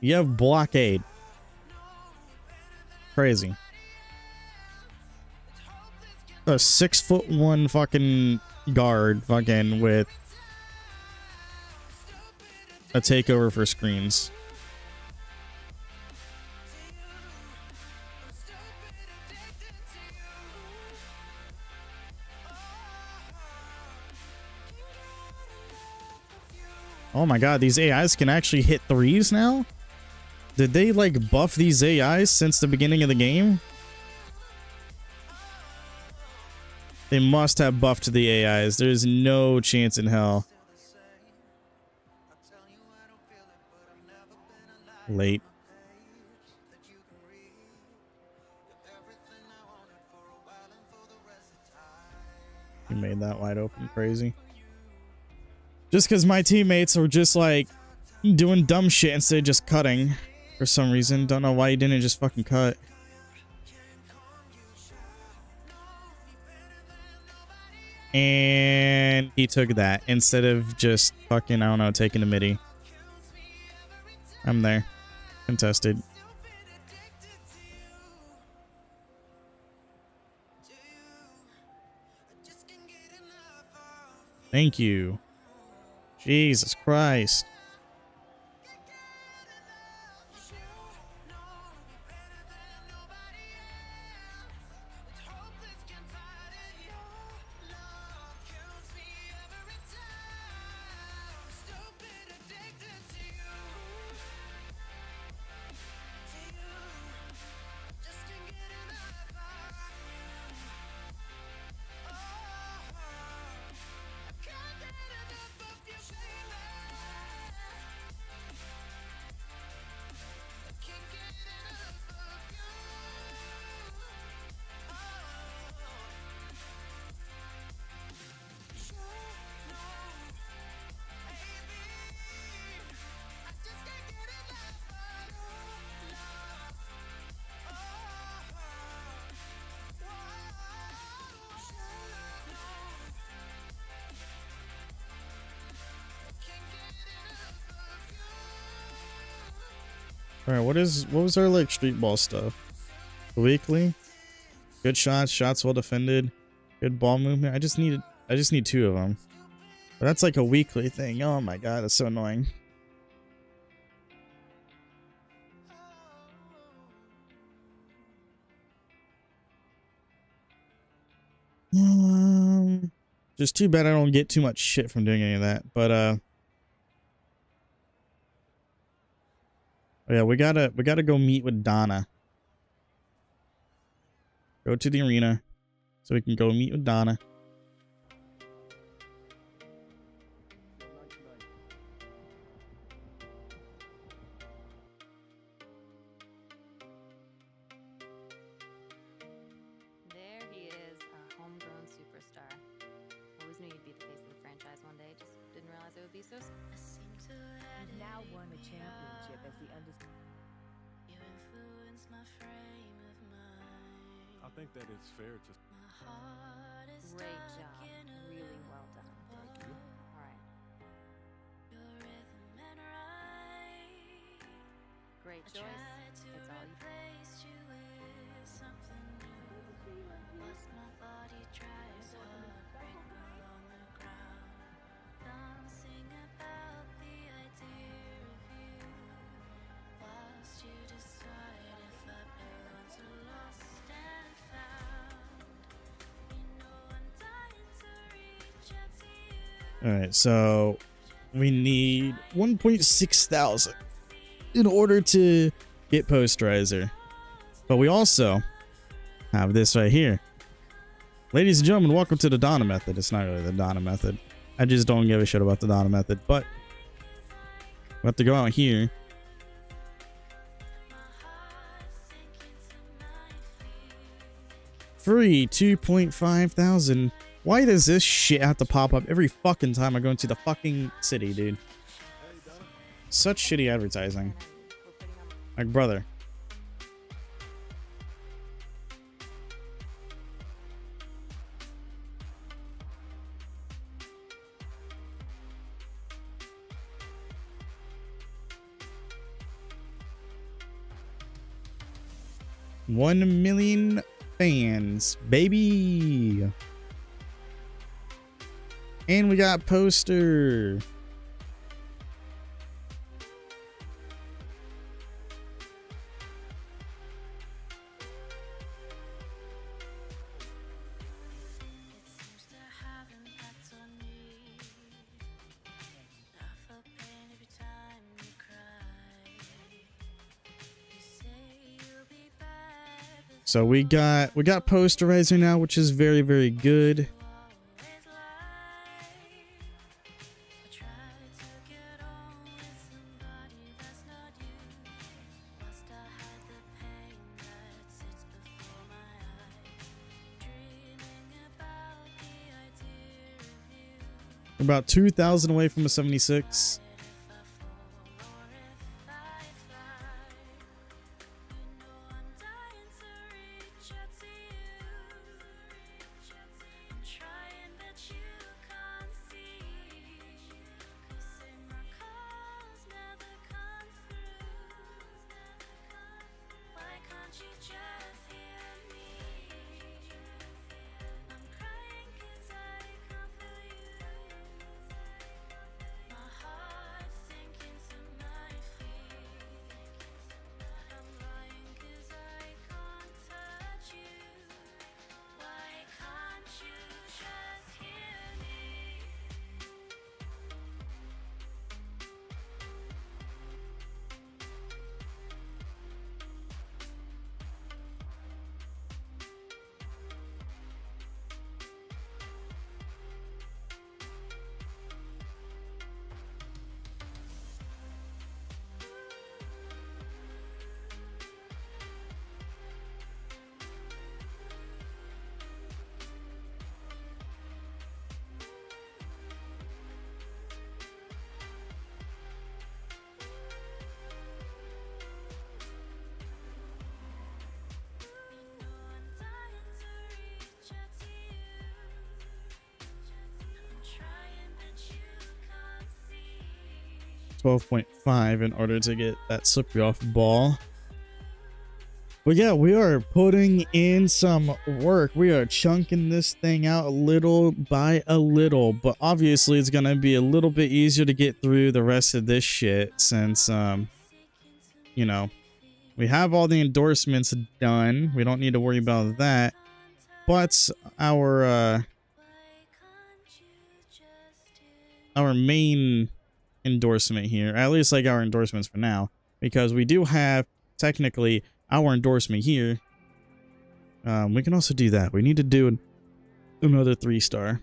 blockade. Crazy. A 6'1" fucking guard fucking with a takeover for screens. Oh my god, these AIs can actually hit threes now? Did they like buff these AIs since the beginning of the game? They must have buffed the AIs. There's no chance in hell. Late. You made that wide open crazy. Just because my teammates are just like doing dumb shit instead of just cutting for some reason. Don't know why you didn't just fucking cut. And he took that instead of just fucking, I don't know, taking the midi. I'm there. Contested. Thank you. Jesus Christ. All right, what was our like street ball stuff? Weekly, good shots, shots well defended, good ball movement. I just need 2 of them. But that's like a weekly thing. Oh my god, that's so annoying. Just too bad I don't get too much shit from doing any of that. But oh yeah, we gotta go meet with Donna. Go to the arena so we can go meet with Donna. There he is, our homegrown superstar. Always knew you'd be the face of the franchise one day, just didn't realize it would be so soon. You've now won a championship as the undisputed. I think that it's fair to. Great job. Really well done. Thank you. All right. Great choice. It's all you. All right, so we need 1.6 thousand in order to get posterizer, but we also have this right here. Ladies and gentlemen, welcome to the Donna method. It's not really the Donna method. I just don't give a shit about the Donna method, but we have to go out here. Free 2.5 thousand. Why does this shit have to pop up every fucking time I go into the fucking city, dude? Such shitty advertising. Like, brother. $1 million fans, baby. And we got poster. So we got posterizer now, which is very, very good. About 2,000 away from a 76. $12.5 in order to get that slippery off ball. But yeah, we are putting in some work. We are chunking this thing out little by a little, but obviously it's gonna be a little bit easier to get through the rest of this shit since you know, we have all the endorsements done. We don't need to worry about that. But our main endorsement here, at least like our endorsements for now, because we do have technically our endorsement here. We can also do that. We need to do another 3-star.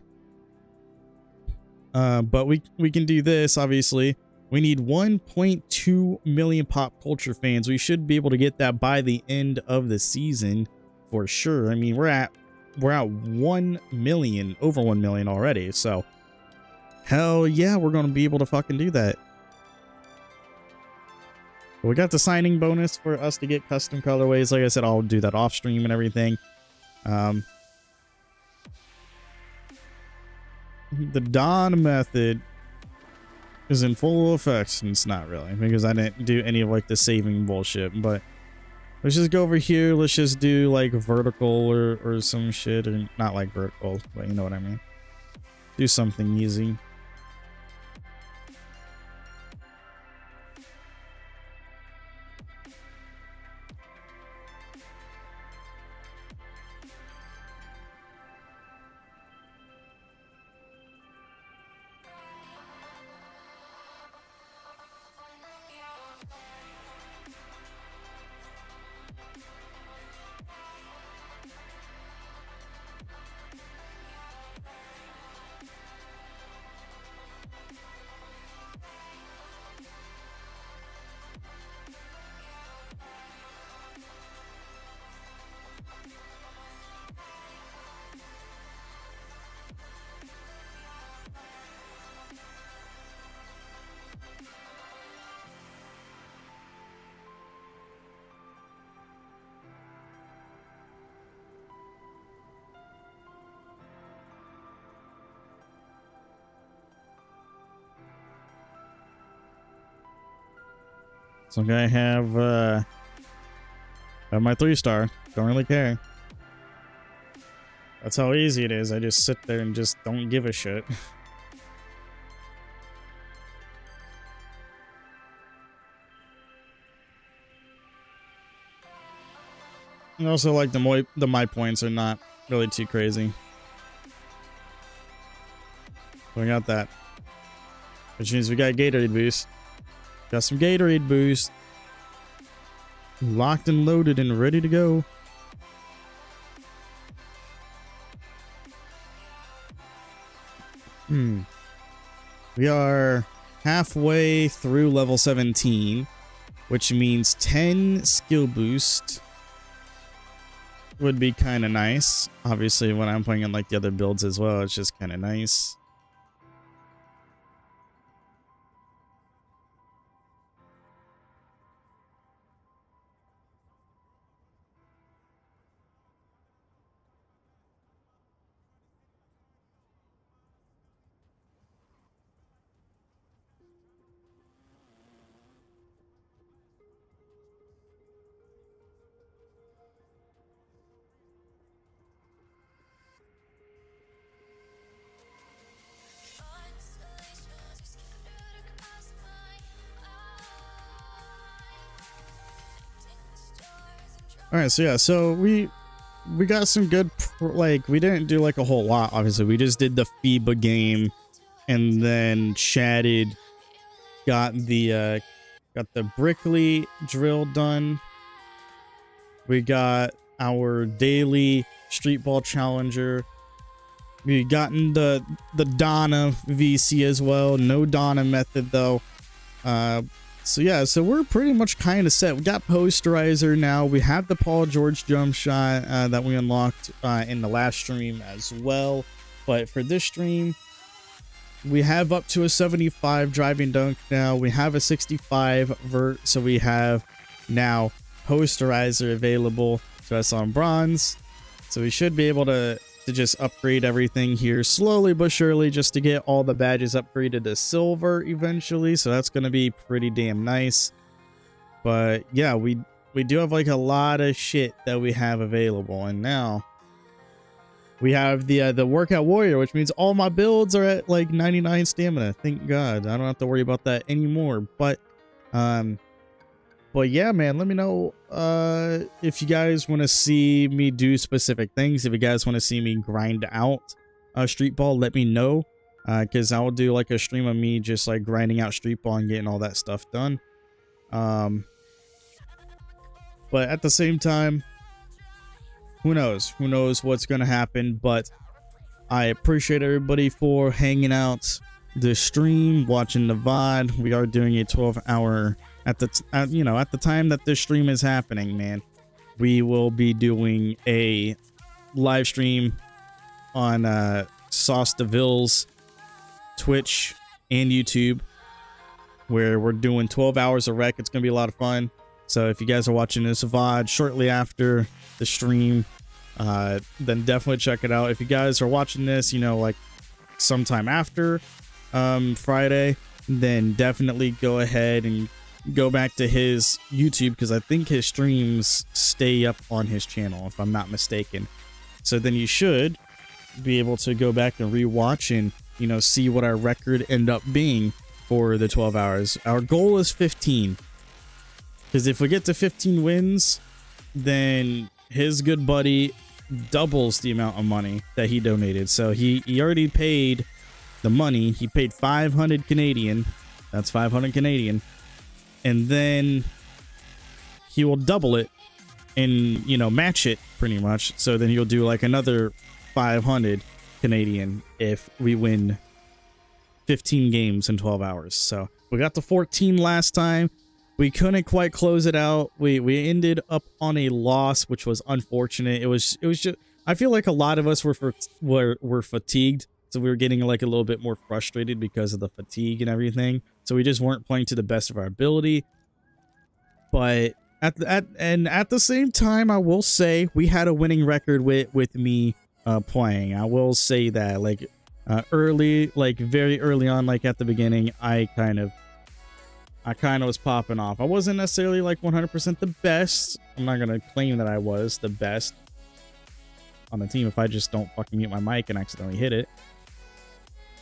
But we can do this. Obviously, we need 1.2 million pop culture fans. We should be able to get that by the end of the season for sure. I mean, we're at 1 million, over 1 million already. So hell yeah, we're going to be able to fucking do that. We got the signing bonus for us to get custom colorways. Like I said, I'll do that off stream and everything. The Don method is in full effect. And it's not really, because I didn't do any of like the saving bullshit. But let's just go over here. Let's just do like vertical or some shit. Or not like vertical, but you know what I mean. Do something easy. So I have my 3-star. Don't really care. That's how easy it is. I just sit there and just don't give a shit. And also, like, the my points are not really too crazy. So we got that. Which means we got Gatorade boost. Got some Gatorade boost. Locked and loaded and ready to go. We are halfway through level 17, which means 10 skill boost would be kind of nice. Obviously, when I'm playing on like the other builds as well, it's just kind of nice. All right, so yeah, so we got some good, like, we didn't do like a whole lot, obviously. We just did the FIBA game and then chatted, got the Brickley drill done. We got our daily street ball challenger. We gotten the Donna VC as well. No Donna method though. So yeah, so we're pretty much kind of set. We got posterizer now. We have the Paul George jump shot that we unlocked in the last stream as well. But for this stream, we have up to a 75 driving dunk now. We have a 65 vert, so we have now posterizer available. So that's on bronze. So we should be able to just upgrade everything here slowly but surely, just to get all the badges upgraded to silver eventually. So that's going to be pretty damn nice. But yeah, we do have like a lot of shit that we have available. And now we have the workout warrior, which means all my builds are at like 99 stamina. Thank God. I don't have to worry about that anymore. But yeah, man, let me know if you guys want to see me do specific things. If you guys want to see me grind out street ball, let me know, because I will do like a stream of me just like grinding out street ball and getting all that stuff done. But at the same time, who knows what's gonna happen. But I appreciate everybody for hanging out the stream, watching the VOD. We are doing a 12-hour at the time that this stream is happening, man. We will be doing a live stream on Sauce DeVille's Twitch and YouTube, where we're doing 12 hours of rec. It's gonna be a lot of fun. So if you guys are watching this VOD shortly after the stream, then definitely check it out. If you guys are watching this, like sometime after Friday, then definitely go ahead and go back to his YouTube, because I think his streams stay up on his channel, if I'm not mistaken. So then you should be able to go back and rewatch and see what our record end up being for the 12 hours. Our goal is 15, because if we get to 15 wins, then his good buddy doubles the amount of money that he donated. So he already paid the money. He paid 500 Canadian. That's 500 Canadian. And then he will double it and match it pretty much. So then he'll do like another 500 Canadian if we win 15 games in 12 hours. So we got to 14 last time. We couldn't quite close it out. We ended up on a loss, which was unfortunate. It was just, I feel like a lot of us were fatigued. So we were getting like a little bit more frustrated because of the fatigue and everything. So we just weren't playing to the best of our ability. But at the same time, I will say we had a winning record with me playing. I will say that, like early, like very early on, like at the beginning, I I kind of was popping off. I wasn't necessarily like 100% the best. I'm not going to claim that I was the best on the team if I just don't fucking mute my mic and accidentally hit it.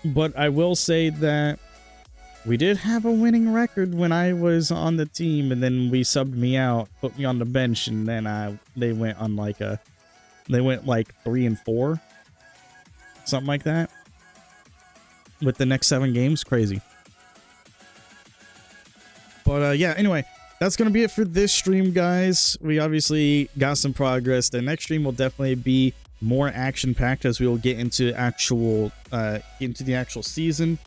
But I will say that we did have a winning record when I was on the team, and then we subbed me out, put me on the bench, and then they went on like they went like 3-4, something like that. With the next 7 games, crazy. But yeah, anyway, that's going to be it for this stream, guys. We obviously got some progress. The next stream will definitely be more action-packed as we will get into the actual season.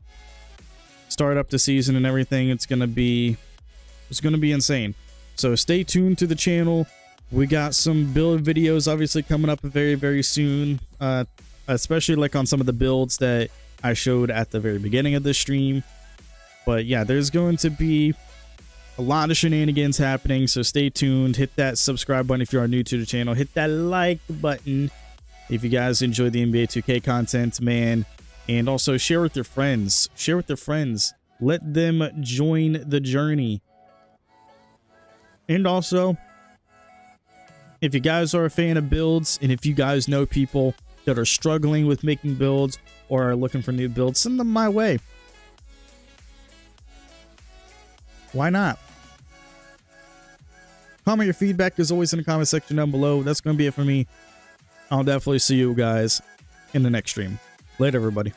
Start up the season and everything. It's going to be insane. So stay tuned to the channel. We got some build videos obviously coming up very, very soon. Especially like on some of the builds that I showed at the very beginning of the stream. But yeah, there's going to be a lot of shenanigans happening, so stay tuned. Hit that subscribe button if you are new to the channel. Hit that like button if you guys enjoy the NBA 2K content, man. And also share with your friends. Share with your friends. Let them join the journey. And also, if you guys are a fan of builds, and if you guys know people that are struggling with making builds or are looking for new builds, send them my way. Why not? Comment your feedback as always in the comment section down below. That's going to be it for me. I'll definitely see you guys in the next stream. Later, everybody.